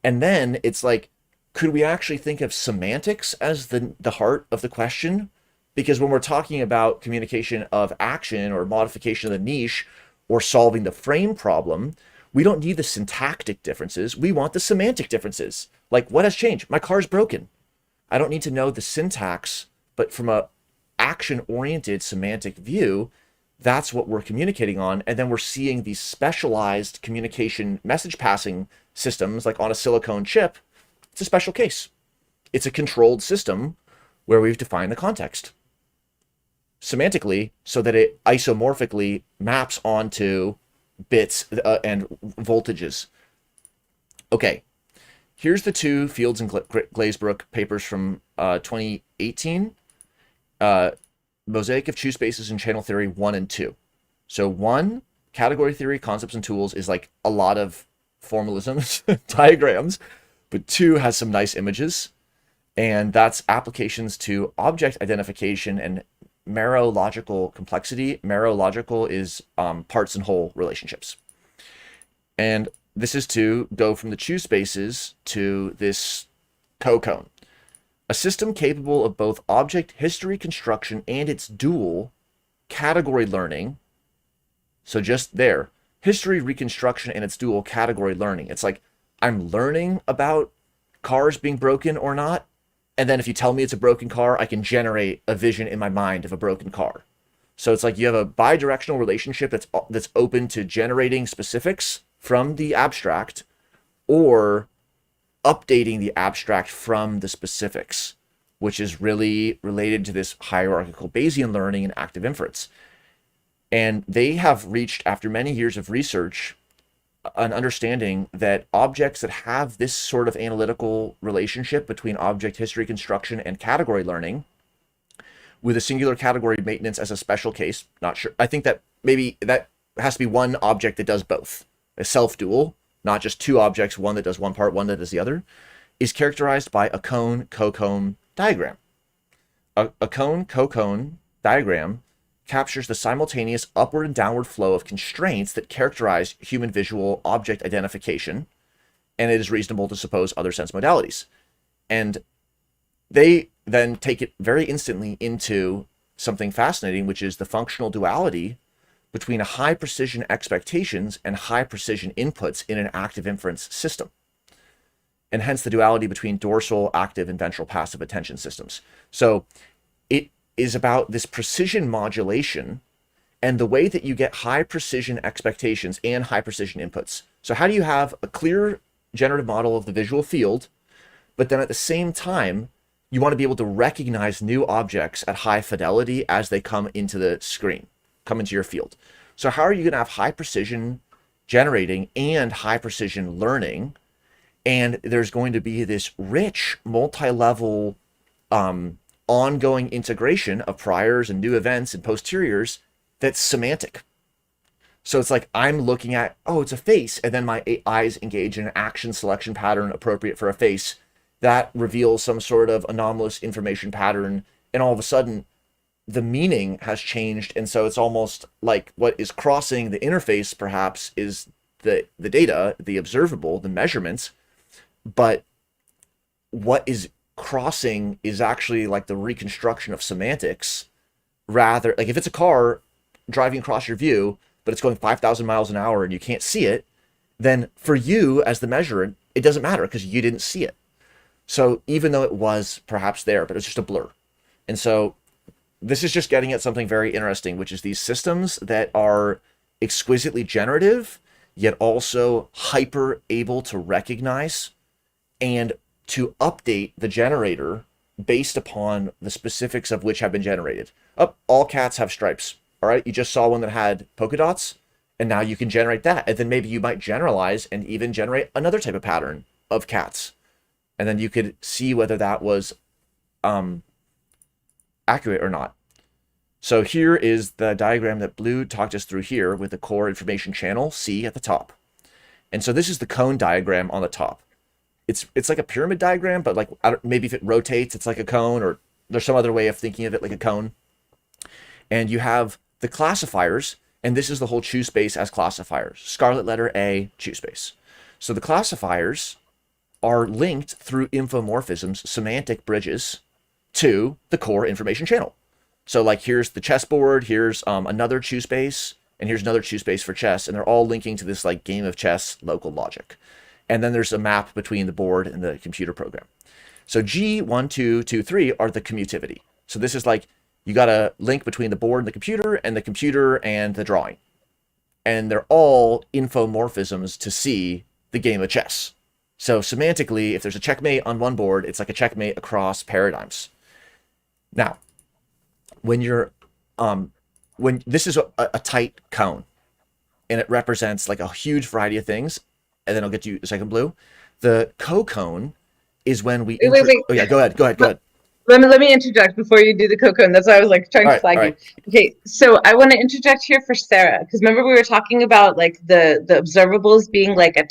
And then it's like, could we actually think of semantics as the heart of the question? Because when we're talking about communication of action or modification of the niche or solving the frame problem, we don't need the syntactic differences. We want the semantic differences. Like, what has changed? My car's broken. I don't need to know the syntax, but from a action-oriented semantic view, that's what we're communicating on. And then we're seeing these specialized communication message passing systems like on a silicone chip. It's a special case. It's a controlled system where we've defined the context semantically so that it isomorphically maps onto bits and voltages. Okay, here's the two Fields and Glazebrook papers from 2018. Mosaic of Chew Spaces and Channel Theory 1 and 2. So 1, category theory, concepts and tools, is like a lot of formalisms, diagrams, but 2 has some nice images, and that's applications to object identification and merological complexity. Merological is parts and whole relationships. And this is to go from the Chew spaces to this co-cone. A system capable of both object history construction and its dual category learning. So just there, history reconstruction and its dual category learning. It's like I'm learning about cars being broken or not. And then if you tell me it's a broken car, I can generate a vision in my mind of a broken car. So it's like you have a bidirectional relationship that's open to generating specifics from the abstract or updating the abstract from the specifics, which is really related to this hierarchical Bayesian learning and active inference. And they have reached, after many years of research, an understanding that objects that have this sort of analytical relationship between object history construction and category learning, with a singular category maintenance as a special case, not sure. I think that maybe that has to be one object that does both, a self-dual, not just two objects, one that does one part, one that does the other, is characterized by a cone-cocone diagram. A cone-cocone diagram captures the simultaneous upward and downward flow of constraints that characterize human visual object identification, and it is reasonable to suppose other sense modalities. And they then take it very instantly into something fascinating, which is the functional duality between a high precision expectations and high precision inputs in an active inference system. And hence the duality between dorsal, active, and ventral passive attention systems. So it is about this precision modulation and the way that you get high precision expectations and high precision inputs. So how do you have a clear generative model of the visual field, but then at the same time, you want to be able to recognize new objects at high fidelity as they come into the screen, come into your field. So how are you going to have high precision generating and high precision learning? And there's going to be this rich multi-level ongoing integration of priors and new events and posteriors that's semantic. So it's like I'm looking at, oh, it's a face, and then my eyes engage in an action selection pattern appropriate for a face that reveals some sort of anomalous information pattern, and all of a sudden the meaning has changed. And so it's almost like what is crossing the interface perhaps is the data, the observable, the measurements, but what is crossing is actually like the reconstruction of semantics. Rather, like if it's a car driving across your view, but it's going 5,000 miles an hour and you can't see it, then for you as the measurer, it doesn't matter because you didn't see it. So even though it was perhaps there, but it's just a blur. And so this is just getting at something very interesting, which is these systems that are exquisitely generative, yet also hyper able to recognize and to update the generator based upon the specifics of which have been generated. All cats have stripes. All right, you just saw one that had polka dots, and now you can generate that. And then maybe you might generalize and even generate another type of pattern of cats. And then you could see whether that was accurate or not. So here is the diagram that Blue talked us through here with the core information channel, C, at the top. And so this is the cone diagram on the top. It's like a pyramid diagram, but like maybe if it rotates, it's like a cone, or there's some other way of thinking of it like a cone. And you have the classifiers, and this is the whole choose space as classifiers. Scarlet letter A, choose space. So the classifiers are linked through infomorphisms, semantic bridges, to the core information channel. So like here's the chessboard, here's another choose space, and here's another choose space for chess, and they're all linking to this like game of chess local logic. And then there's a map between the board and the computer program. So G1, 2, 2, 3 are the commutivity. So this is like you got a link between the board and the computer and the drawing. And they're all infomorphisms to see the game of chess. So semantically, if there's a checkmate on one board, it's like a checkmate across paradigms. Now, when you're when this is a tight cone, and it represents like a huge variety of things, and then I'll get to you a second, Blue. The co-cone is when we wait. Oh yeah, go ahead. Let me interject before you do the cone. That's why I was like trying to flag you. Okay, so I want to interject here for Sarah, because remember we were talking about like the observables being like a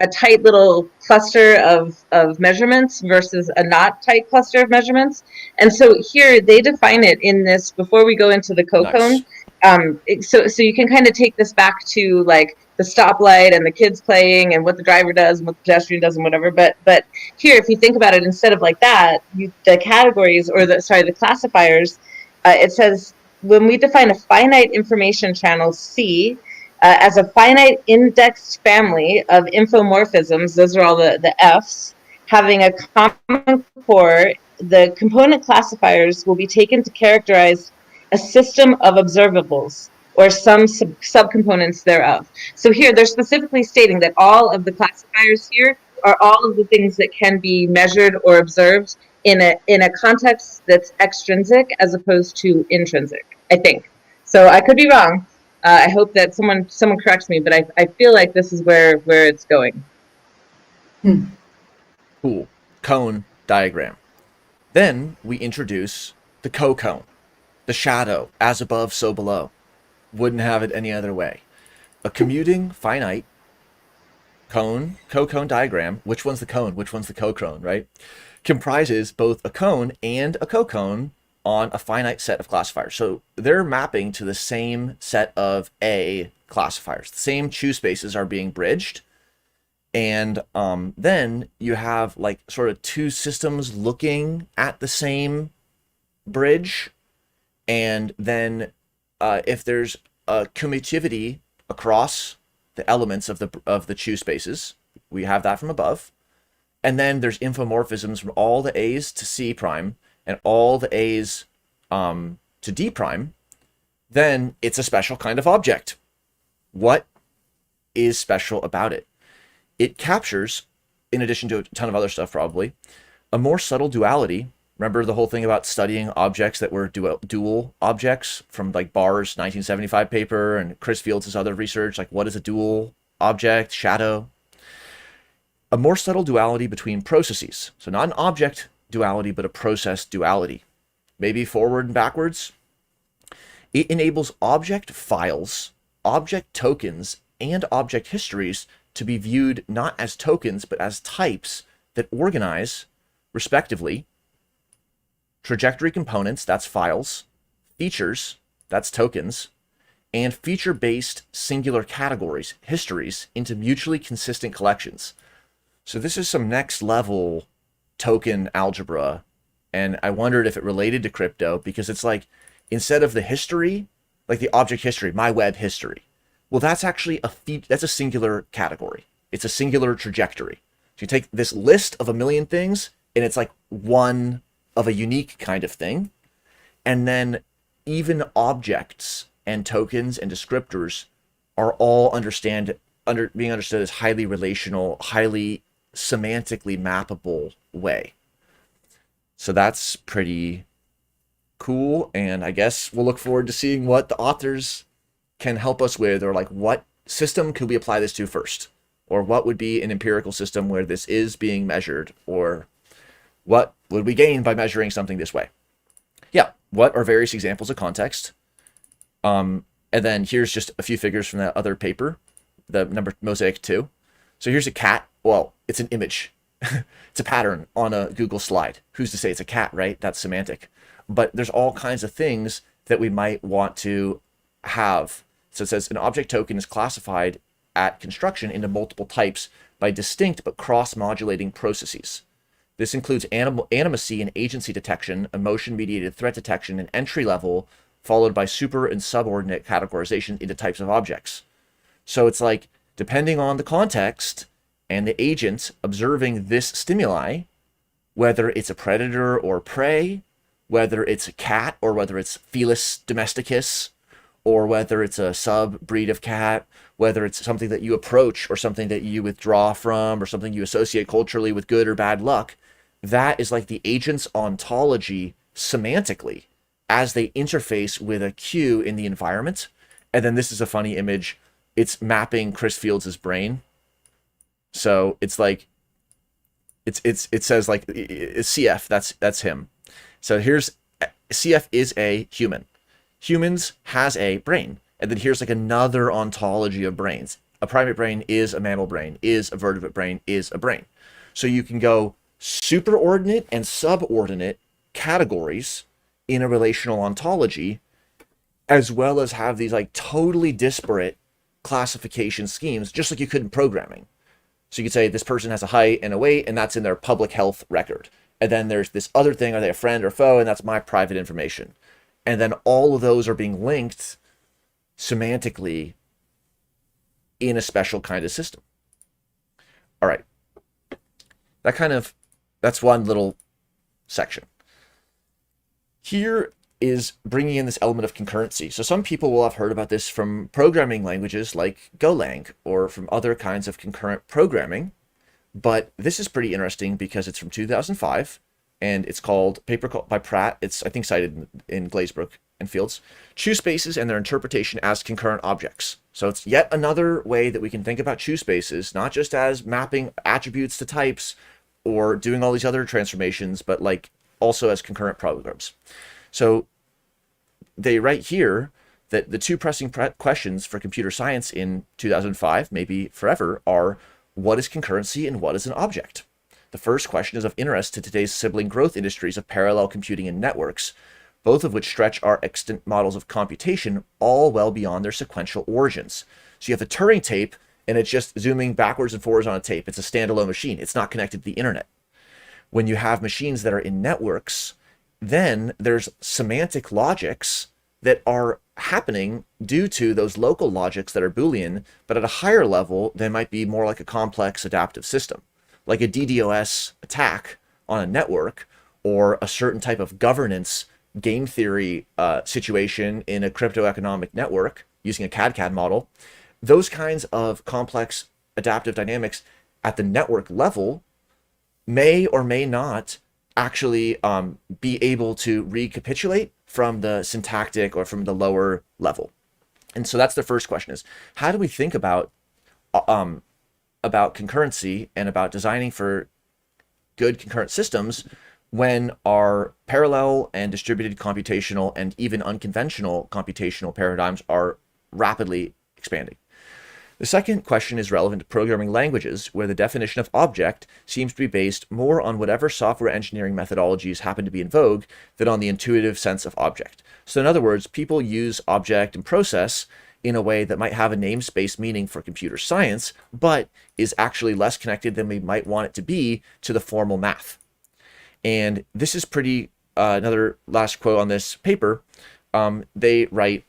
tight little cluster of measurements versus a not tight cluster of measurements. And so here they define it in this before we go into the co-cone. Nice. So you can kind of take this back to like the stoplight and the kids playing and what the driver does and what the pedestrian does and whatever. But here, if you think about it, instead of like that, the categories or the classifiers, it says when we define a finite information channel C as a finite indexed family of infomorphisms, those are all the Fs, having a common core, the component classifiers will be taken to characterize a system of observables or some subcomponents thereof. So here they're specifically stating that all of the classifiers here are all of the things that can be measured or observed in a context that's extrinsic as opposed to intrinsic, I think. So I could be wrong. I hope that someone corrects me, but I feel like this is where it's going. Cool. Cone diagram. Then we introduce the co-cone, the shadow, as above, so below. Wouldn't have it any other way. A commuting finite cone, co-cone diagram, which one's the cone, which one's the co-cone, right? Comprises both a cone and a co-cone on a finite set of classifiers. So they're mapping to the same set of A classifiers. The same choose spaces are being bridged. And then you have like sort of two systems looking at the same bridge. And then if there's a commutativity across the elements of the choose spaces, we have that from above. And then there's infomorphisms from all the A's to C prime and all the A's to D prime. Then it's a special kind of object. What is special about it? It captures, in addition to a ton of other stuff probably, a more subtle duality. Remember the whole thing about studying objects that were dual objects from like Barr's 1975 paper and Chris Fields' other research, like what is a dual object, shadow? A more subtle duality between processes. So not an object duality, but a process duality. Maybe forward and backwards. It enables object files, object tokens, and object histories to be viewed not as tokens, but as types that organize, respectively, trajectory components, that's files, features, that's tokens, and feature-based singular categories, histories, into mutually consistent collections. So this is some next level token algebra, and I wondered if it related to crypto, because it's like, instead of the history, like the object history, my web history, well, that's actually that's a singular category. It's a singular trajectory. So you take this list of a million things, and it's like one of a unique kind of thing. And then even objects and tokens and descriptors are all being understood as highly relational, highly semantically mappable way. So that's pretty cool. And I guess we'll look forward to seeing what the authors can help us with, or like what system could we apply this to first, or what would be an empirical system where this is being measured, or what would we gain by measuring something this way? Yeah, what are various examples of context? And then here's just a few figures from that other paper, the number Mosaic 2. So here's a cat. Well, it's an image. It's a pattern on a Google slide. Who's to say it's a cat, right? That's semantic. But there's all kinds of things that we might want to have. So it says an object token is classified at construction into multiple types by distinct but cross-modulating processes. This includes animacy and agency detection, emotion-mediated threat detection, and entry level, followed by super and subordinate categorization into types of objects. So it's like, depending on the context and the agent observing this stimuli, whether it's a predator or prey, whether it's a cat or whether it's Felis domesticus, or whether it's a sub-breed of cat, whether it's something that you approach or something that you withdraw from or something you associate culturally with good or bad luck, that is like the agent's ontology semantically as they interface with a cue in the environment. And then this is a funny image. It's mapping Chris Fields' brain. So it's like, it says like it's CF, that's him. So here's, CF is a human. Humans has a brain. And then here's like another ontology of brains. A primate brain is a mammal brain, is a vertebrate brain, is a brain. So you can go superordinate and subordinate categories in a relational ontology, as well as have these like totally disparate classification schemes, just like you could in programming. So you could say this person has a height and a weight, and that's in their public health record. And then there's this other thing, are they a friend or foe? And that's my private information. And then all of those are being linked semantically in a special kind of system. All right. That's one little section. Here is bringing in this element of concurrency. So some people will have heard about this from programming languages like Golang or from other kinds of concurrent programming. But this is pretty interesting because it's from 2005 and it's called paper by Pratt. It's, I think, cited in Glazebrook and Fields. Choose spaces and their interpretation as concurrent objects. So it's yet another way that we can think about choose spaces, not just as mapping attributes to types or doing all these other transformations, but like also as concurrent programs. So they write here that the two pressing questions for computer science in 2005, maybe forever, are what is concurrency and what is an object? The first question is of interest to today's sibling growth industries of parallel computing and networks, both of which stretch our extant models of computation all well beyond their sequential origins. So you have the Turing tape, and it's just zooming backwards and forwards on a tape. It's a standalone machine. It's not connected to the internet. When you have machines that are in networks, then there's semantic logics that are happening due to those local logics that are Boolean, but at a higher level, they might be more like a complex adaptive system, like a DDoS attack on a network or a certain type of governance game theory situation in a crypto economic network using a CAD/CAD model. Those kinds of complex adaptive dynamics at the network level may or may not actually be able to recapitulate from the syntactic or from the lower level. And so that's the first question, is how do we think about concurrency and about designing for good concurrent systems when our parallel and distributed computational and even unconventional computational paradigms are rapidly expanding? The second question is relevant to programming languages, where the definition of object seems to be based more on whatever software engineering methodologies happen to be in vogue than on the intuitive sense of object. So in other words, people use object and process in a way that might have a namespace meaning for computer science, but is actually less connected than we might want it to be to the formal math. And this is pretty, another last quote on this paper. They write,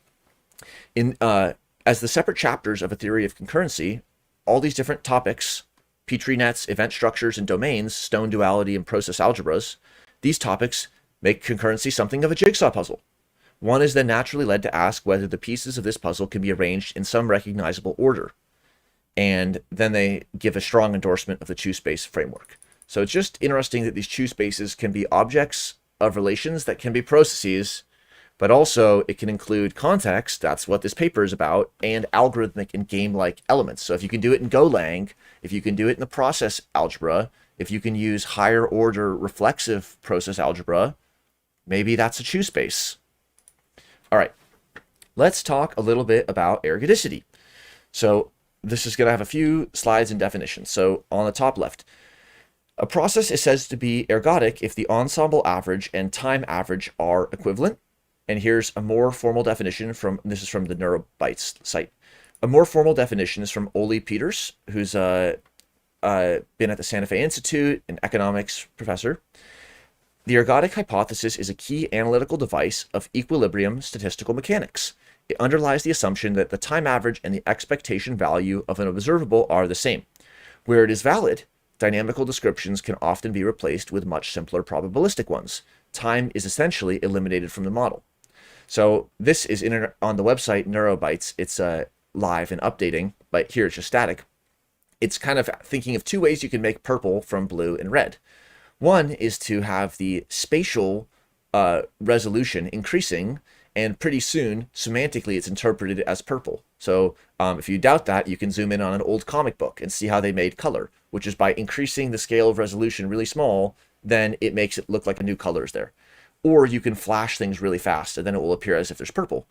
as the separate chapters of a theory of concurrency, all these different topics, Petri nets, event structures, and domains, stone duality, and process algebras, these topics make concurrency something of a jigsaw puzzle. One is then naturally led to ask whether the pieces of this puzzle can be arranged in some recognizable order. And then they give a strong endorsement of the choose space framework. So it's just interesting that these choose spaces can be objects of relations that can be processes, but also it can include context, that's what this paper is about, and algorithmic and game-like elements. So if you can do it in Golang, if you can do it in the process algebra, if you can use higher order reflexive process algebra, maybe that's a choose space. All right, let's talk a little bit about ergodicity. So this is going to have a few slides and definitions. So on the top left, a process is said to be ergodic if the ensemble average and time average are equivalent. And here's a more formal definition this is from the NeuroBytes site. A more formal definition is from Ole Peters, who's been at the Santa Fe Institute, an economics professor. The ergodic hypothesis is a key analytical device of equilibrium statistical mechanics. It underlies the assumption that the time average and the expectation value of an observable are the same. Where it is valid, dynamical descriptions can often be replaced with much simpler probabilistic ones. Time is essentially eliminated from the model. So this is on the website NeuroBytes. It's live and updating, but here it's just static. It's kind of thinking of two ways you can make purple from blue and red. One is to have the spatial resolution increasing, and pretty soon, semantically, it's interpreted as purple. So if you doubt that, you can zoom in on an old comic book and see how they made color, which is by increasing the scale of resolution really small, then it makes it look like a new color is there. Or you can flash things really fast, and then it will appear as if there's purple.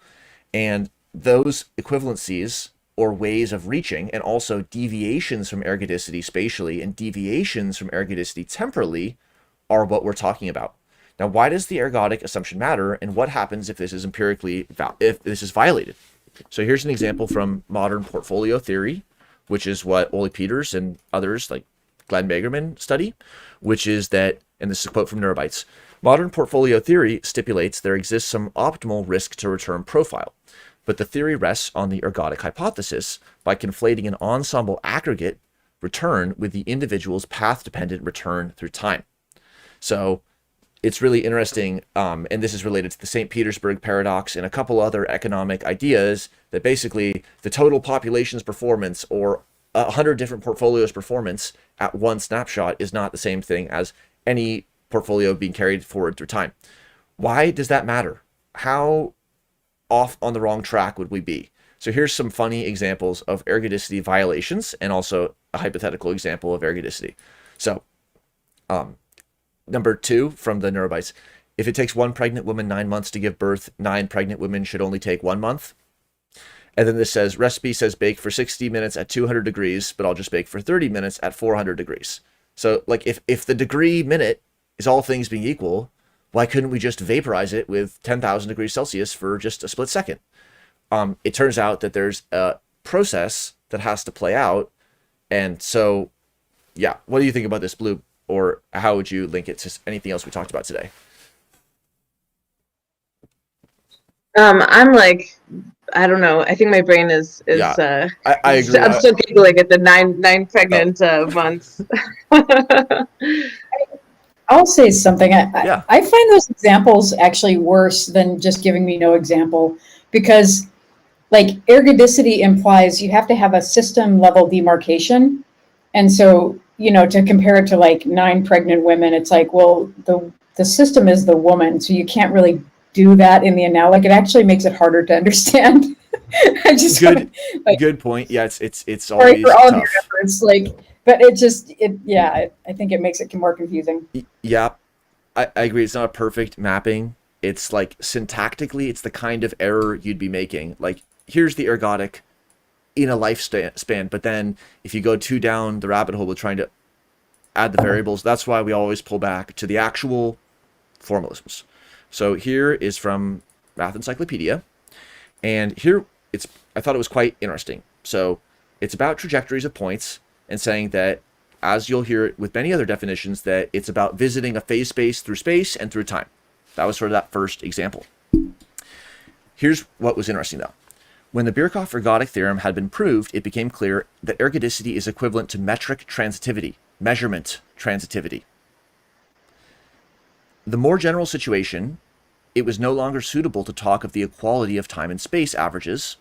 And those equivalencies or ways of reaching, and also deviations from ergodicity spatially and deviations from ergodicity temporally, are what we're talking about. Now, why does the ergodic assumption matter, and what happens if this is if this is violated? So here's an example from modern portfolio theory, which is what Ole Peters and others like Glenn Magerman study, which is that, and this is a quote from NeuroBytes, Modern portfolio theory stipulates there exists some optimal risk to return profile, but the theory rests on the ergodic hypothesis by conflating an ensemble aggregate return with the individual's path-dependent return through time. So it's really interesting, and this is related to the St. Petersburg paradox and a couple other economic ideas, that basically the total population's performance or 100 different portfolios' performance at one snapshot is not the same thing as any portfolio being carried forward through time. Why does that matter? How off on the wrong track would we be? So here's some funny examples of ergodicity violations and also a hypothetical example of ergodicity. So number 2 from the Neurobites, if it takes one pregnant woman 9 months to give birth, 9 pregnant women should only take 1 month. And then this says, recipe says bake for 60 minutes at 200 degrees, but I'll just bake for 30 minutes at 400 degrees. So like if the degree minute is all things being equal, why couldn't we just vaporize it with 10,000 degrees Celsius for just a split second? It turns out that there's a process that has to play out. And so, yeah, what do you think about this, Blue? Or how would you link it to anything else we talked about today? I'm like, I don't know. I think my brain is Yeah, I agree. I'm still giggling at the nine pregnant months. I'll say something. Yeah. I find those examples actually worse than just giving me no example, because like ergodicity implies you have to have a system level demarcation. And so, you know, to compare it to like 9 pregnant women, it's like, well, the system is the woman. So you can't really do that in the analogy. It actually makes it harder to understand. I just good point. Yeah, it's sorry always for all of tough. your efforts, like, but I think it makes it more confusing. Yeah, I agree. It's not a perfect mapping. It's like syntactically, it's the kind of error you'd be making. Like, here's the ergodic in a lifespan, but then if you go too down the rabbit hole with trying to add the variables, that's why we always pull back to the actual formalisms. So here is from Math Encyclopedia, and here I thought it was quite interesting. So it's about trajectories of points and saying that, as you'll hear with many other definitions, that it's about visiting a phase space through space and through time. That was sort of that first example. Here's what was interesting though. When the Birkhoff ergodic theorem had been proved, it became clear that ergodicity is equivalent to metric transitivity, measurement transitivity. The more general situation, it was no longer suitable to talk of the equality of time and space averages,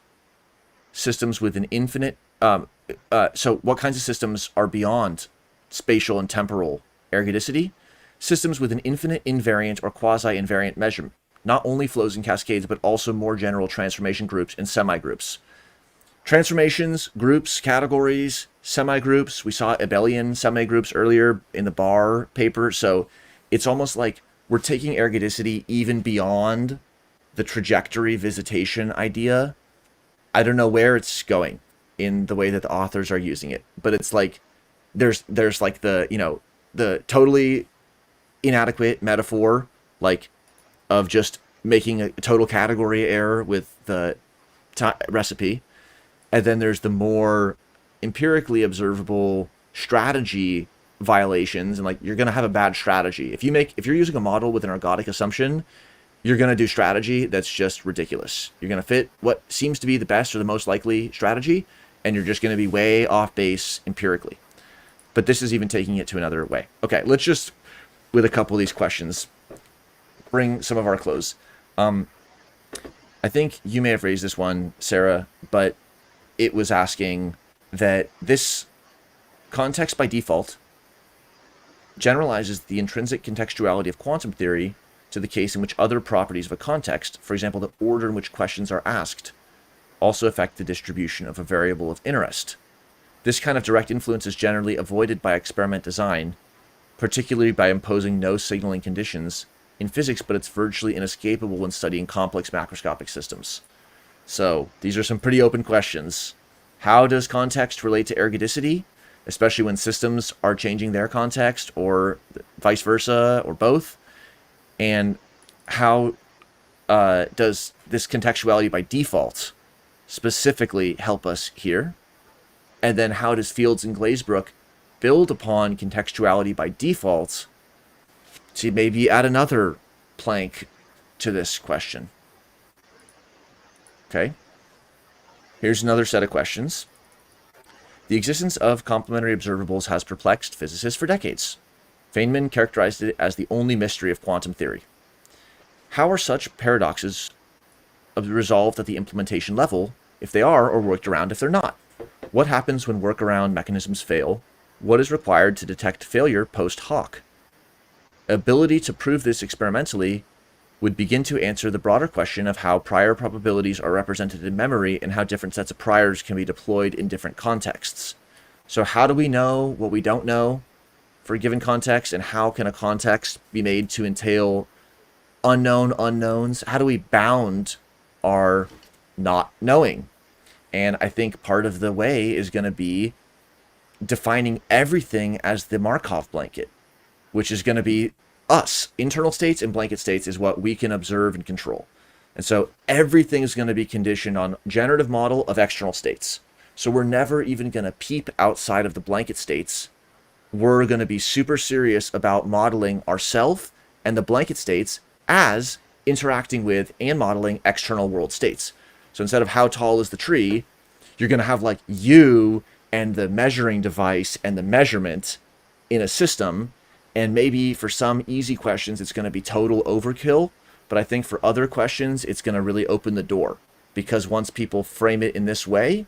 systems with an infinite, so what kinds of systems are beyond spatial and temporal ergodicity? Systems with an infinite invariant or quasi-invariant measurement, not only flows and cascades, but also more general transformation groups and semi-groups. Transformations, groups, categories, semi-groups. We saw abelian semi-groups earlier in the Barr paper. So it's almost like we're taking ergodicity even beyond the trajectory visitation idea. I don't know where it's going in the way that the authors are using it, but it's like there's like the totally inadequate metaphor, like, of just making a total category error with the recipe. And then there's the more empirically observable strategy violations, and like, you're going to have a bad strategy. If you're using a model with an ergodic assumption, you're going to do strategy that's just ridiculous. You're going to fit what seems to be the best or the most likely strategy, and you're just going to be way off base empirically. But this is even taking it to another way. Okay, let's just, with a couple of these questions, bring some of our close. I think you may have raised this one, Sarah, but it was asking that this context by default generalizes the intrinsic contextuality of quantum theory to the case in which other properties of a context, for example, the order in which questions are asked, also affect the distribution of a variable of interest. This kind of direct influence is generally avoided by experiment design, particularly by imposing no signaling conditions in physics, but it's virtually inescapable when studying complex macroscopic systems. So these are some pretty open questions. How does context relate to ergodicity, especially when systems are changing their context, or vice versa, or both? And how does this contextuality by default specifically help us here? And then how does Fields and Glazebrook build upon contextuality by default to maybe add another plank to this question. Okay. Here's another set of questions. The existence of complementary observables has perplexed physicists for decades. Feynman characterized it as the only mystery of quantum theory. How are such paradoxes resolved at the implementation level, if they are, or worked around if they're not? What happens when workaround mechanisms fail? What is required to detect failure post hoc? Ability to prove this experimentally would begin to answer the broader question of how prior probabilities are represented in memory and how different sets of priors can be deployed in different contexts. So how do we know what we don't know for a given context, and how can a context be made to entail unknown unknowns? How do we bound our not knowing? And I think part of the way is going to be defining everything as the Markov blanket, which is going to be us. Internal states and blanket states is what we can observe and control. And so everything is going to be conditioned on generative model of external states. So we're never even going to peep outside of the blanket states. We're going to be super serious about modeling ourselves and the blanket states as interacting with and modeling external world states. So instead of how tall is the tree, you're going to have like you and the measuring device and the measurement in a system. And maybe for some easy questions, it's going to be total overkill. But I think for other questions, it's going to really open the door. Because once people frame it in this way,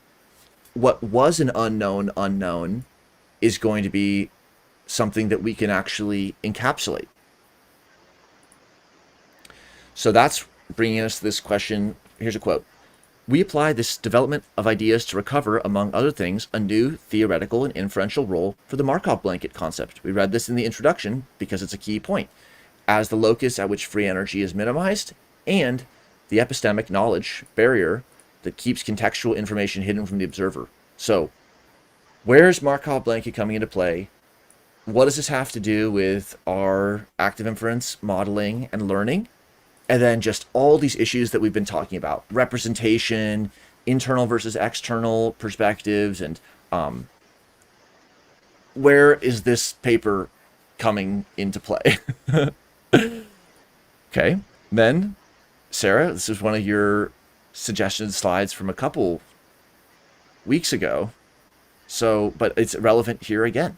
what was an unknown unknown is going to be something that we can actually encapsulate. So that's bringing us to this question. Here's a quote. We apply this development of ideas to recover, among other things, a new theoretical and inferential role for the Markov blanket concept. We read this in the introduction because it's a key point, as the locus at which free energy is minimized and the epistemic knowledge barrier that keeps contextual information hidden from the observer. So where's Markov blanket coming into play? What does this have to do with our active inference modeling and learning? And then just all these issues that we've been talking about, representation, internal versus external perspectives, and where is this paper coming into play? Okay, then, Sarah, this is one of your suggested slides from a couple weeks ago. So, but it's relevant here again.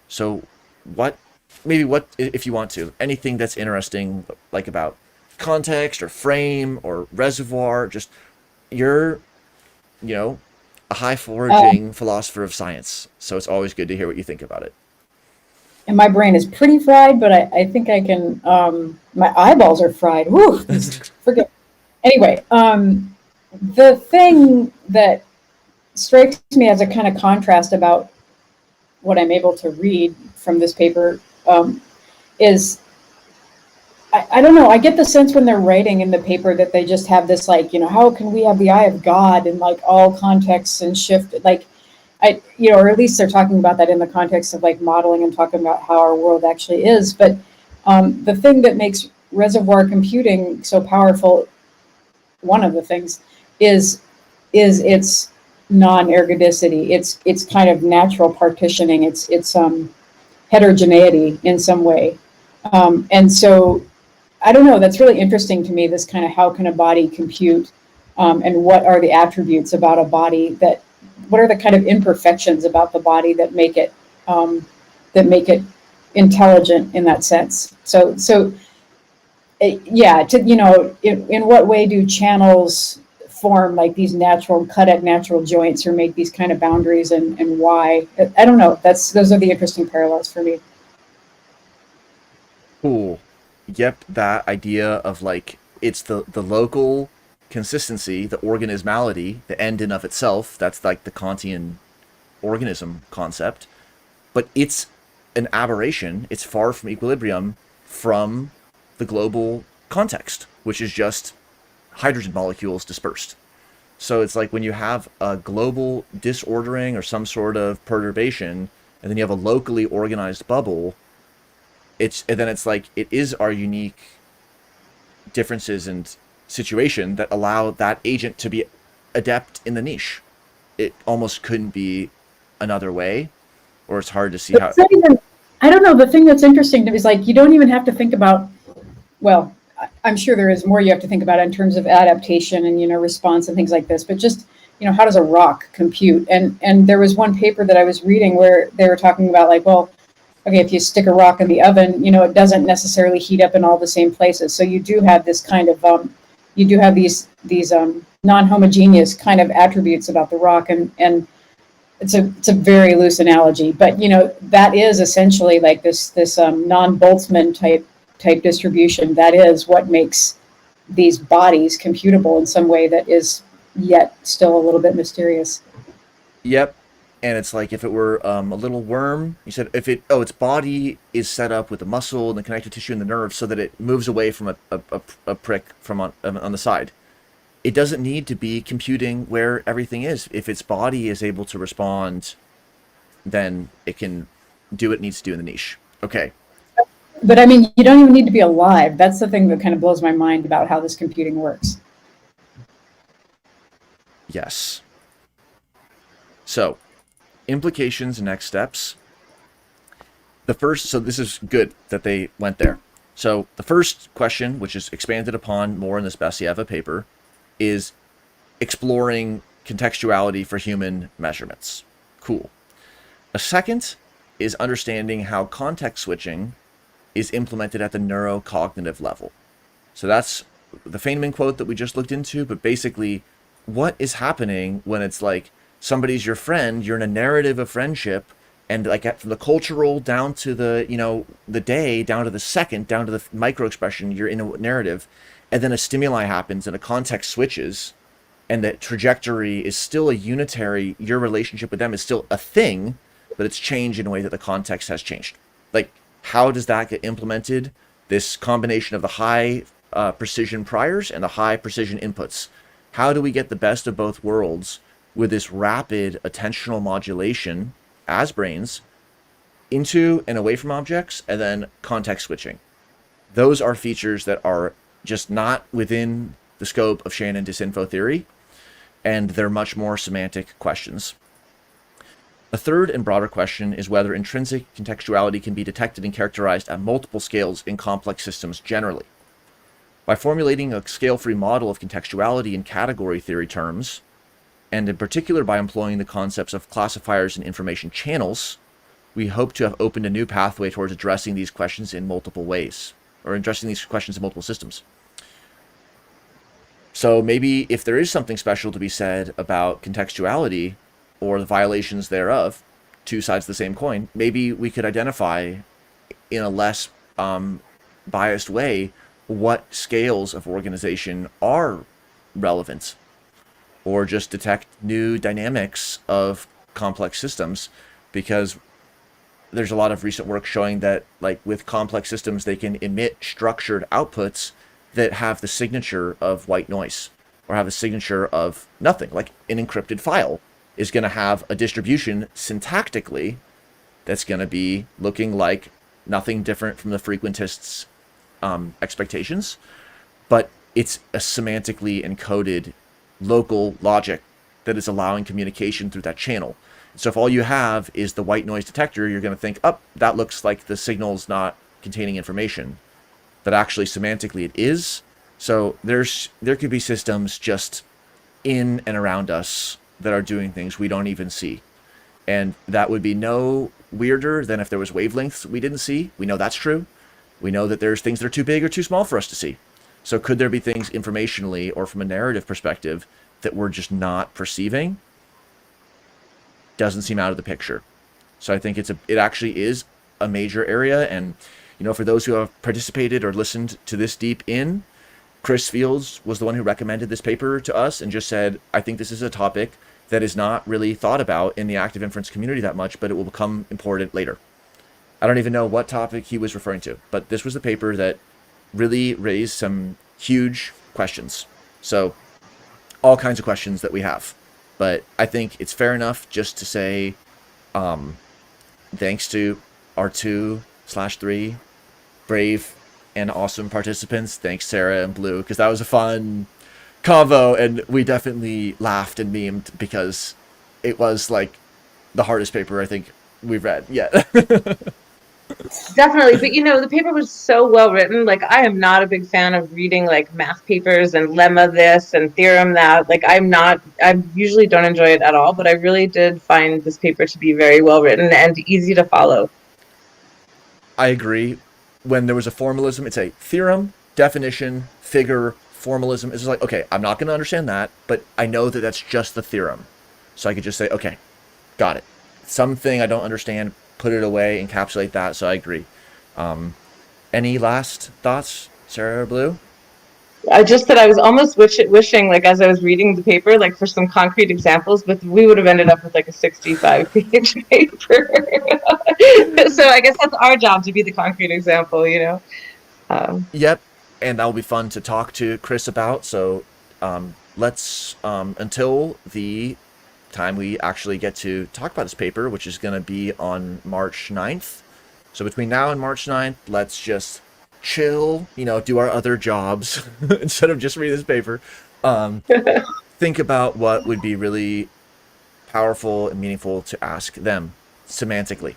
So what, if you want to, anything that's interesting, like about context or frame or reservoir, just you're, a high foraging philosopher of science. So it's always good to hear what you think about it. And my brain is pretty fried, but I think I can, my eyeballs are fried. Woo, forget. Anyway, the thing that strikes me as a kind of contrast about what I'm able to read from this paper is, I don't know, I get the sense when they're writing in the paper that they just have this like, how can we have the eye of God in like all contexts and shift, like, or at least they're talking about that in the context of like modeling and talking about how our world actually is. But the thing that makes reservoir computing so powerful, one of the things, is its non-ergodicity. It's kind of natural partitioning. It's heterogeneity in some way. And so, I don't know, that's really interesting to me, this kind of how can a body compute, and what are the attributes about a body what are the kind of imperfections about the body that make it intelligent in that sense. So yeah, in what way do channels form like these cut at natural joints or make these kind of boundaries, and why? I don't know. Those are the interesting parallels for me. Cool. Yep, that idea of like it's the local consistency, the organismality, the end in of itself. That's like the Kantian organism concept, but it's an aberration. It's far from equilibrium from the global context, which is just hydrogen molecules dispersed. So it's like when you have a global disordering or some sort of perturbation, and then you have a locally organized bubble, and then it's like it is our unique differences and situation that allow that agent to be adept in the niche. It almost couldn't be another way, or it's hard to see how. I don't know. The thing that's interesting to me is like, you don't even have to think about, well, I'm sure there is more you have to think about in terms of adaptation and, response and things like this, but just, how does a rock compute? And there was one paper that I was reading where they were talking about like, well, okay, if you stick a rock in the oven, it doesn't necessarily heat up in all the same places. So you do have this kind of, you do have these non-homogeneous kind of attributes about the rock, and it's a very loose analogy, but that is essentially like this non-Boltzmann type distribution. That is what makes these bodies computable in some way that is yet still a little bit mysterious. Yep. And it's like if it were a little worm, you said its body is set up with the muscle and the connective tissue and the nerve so that it moves away from a prick from on the side. It doesn't need to be computing where everything is. If its body is able to respond, then it can do what it needs to do in the niche. Okay. But I mean, you don't even need to be alive. That's the thing that kind of blows my mind about how this computing works. Yes. So, implications and next steps. So this is good that they went there. So the first question, which is expanded upon more in this Basieva paper, is exploring contextuality for human measurements. Cool. A second is understanding how context switching is implemented at the neurocognitive level. So that's the Feynman quote that we just looked into, but basically what is happening when it's like somebody's your friend, you're in a narrative of friendship, and like from the cultural down to the, the day, down to the second, down to the micro expression, you're in a narrative, and then a stimuli happens and a context switches, and the trajectory is still a unitary, your relationship with them is still a thing, but it's changed in a way that the context has changed. Like, how does that get implemented? This combination of the high precision priors and the high precision inputs. How do we get the best of both worlds with this rapid attentional modulation as brains into and away from objects, and then context switching? Those are features that are just not within the scope of Shannon disinfo theory, and they're much more semantic questions. A third and broader question is whether intrinsic contextuality can be detected and characterized at multiple scales in complex systems generally. By formulating a scale-free model of contextuality in category theory terms, and in particular by employing the concepts of classifiers and information channels, we hope to have opened a new pathway towards addressing these questions in multiple ways, or addressing these questions in multiple systems. So maybe if there is something special to be said about contextuality, or the violations thereof, two sides of the same coin, maybe we could identify in a less biased way what scales of organization are relevant, or just detect new dynamics of complex systems, because there's a lot of recent work showing that like with complex systems, they can emit structured outputs that have the signature of white noise, or have a signature of nothing. Like an encrypted file is going to have a distribution syntactically that's going to be looking like nothing different from the frequentist's expectations, but it's a semantically encoded local logic that is allowing communication through that channel. So if all you have is the white noise detector, you're going to think, oh, that looks like the signal's not containing information, but actually semantically it is. So there could be systems just in and around us that are doing things we don't even see. And that would be no weirder than if there was wavelengths we didn't see. We know that's true. We know that there's things that are too big or too small for us to see. So could there be things informationally or from a narrative perspective that we're just not perceiving? Doesn't seem out of the picture. So I think it actually is a major area. And, for those who have participated or listened to this deep in, Chris Fields was the one who recommended this paper to us and just said, I think this is a topic that is not really thought about in the active inference community that much, but it will become important later. I don't even know what topic he was referring to, but this was the paper that really raised some huge questions. So all kinds of questions that we have, but I think it's fair enough just to say, thanks to our 2/3 brave and awesome participants. Thanks, Sarah and Blue, because that was a fun convo, and we definitely laughed and memed because it was like the hardest paper I think we've read yet. Definitely, but the paper was so well written. Like, I am not a big fan of reading like math papers and lemma this and theorem that. Like, I usually don't enjoy it at all, but I really did find this paper to be very well written and easy to follow. I agree. When there was a formalism, it's a theorem, definition, figure, formalism. It's just like, okay, I'm not going to understand that, but I know that that's just the theorem. So I could just say, okay, got it. Something I don't understand, put it away, encapsulate that. So I agree. Any last thoughts, Sarah Blue? I just said I was almost wishing, like, as I was reading the paper, like, for some concrete examples, but we would have ended up with like a 65-page paper. So I guess that's our job, to be the concrete example. Yep. And that will be fun to talk to Chris about. So let's, until the time we actually get to talk about this paper, which is going to be on March 9th. So between now and March 9th, let's just chill, do our other jobs instead of just reading this paper. Think about what would be really powerful and meaningful to ask them semantically.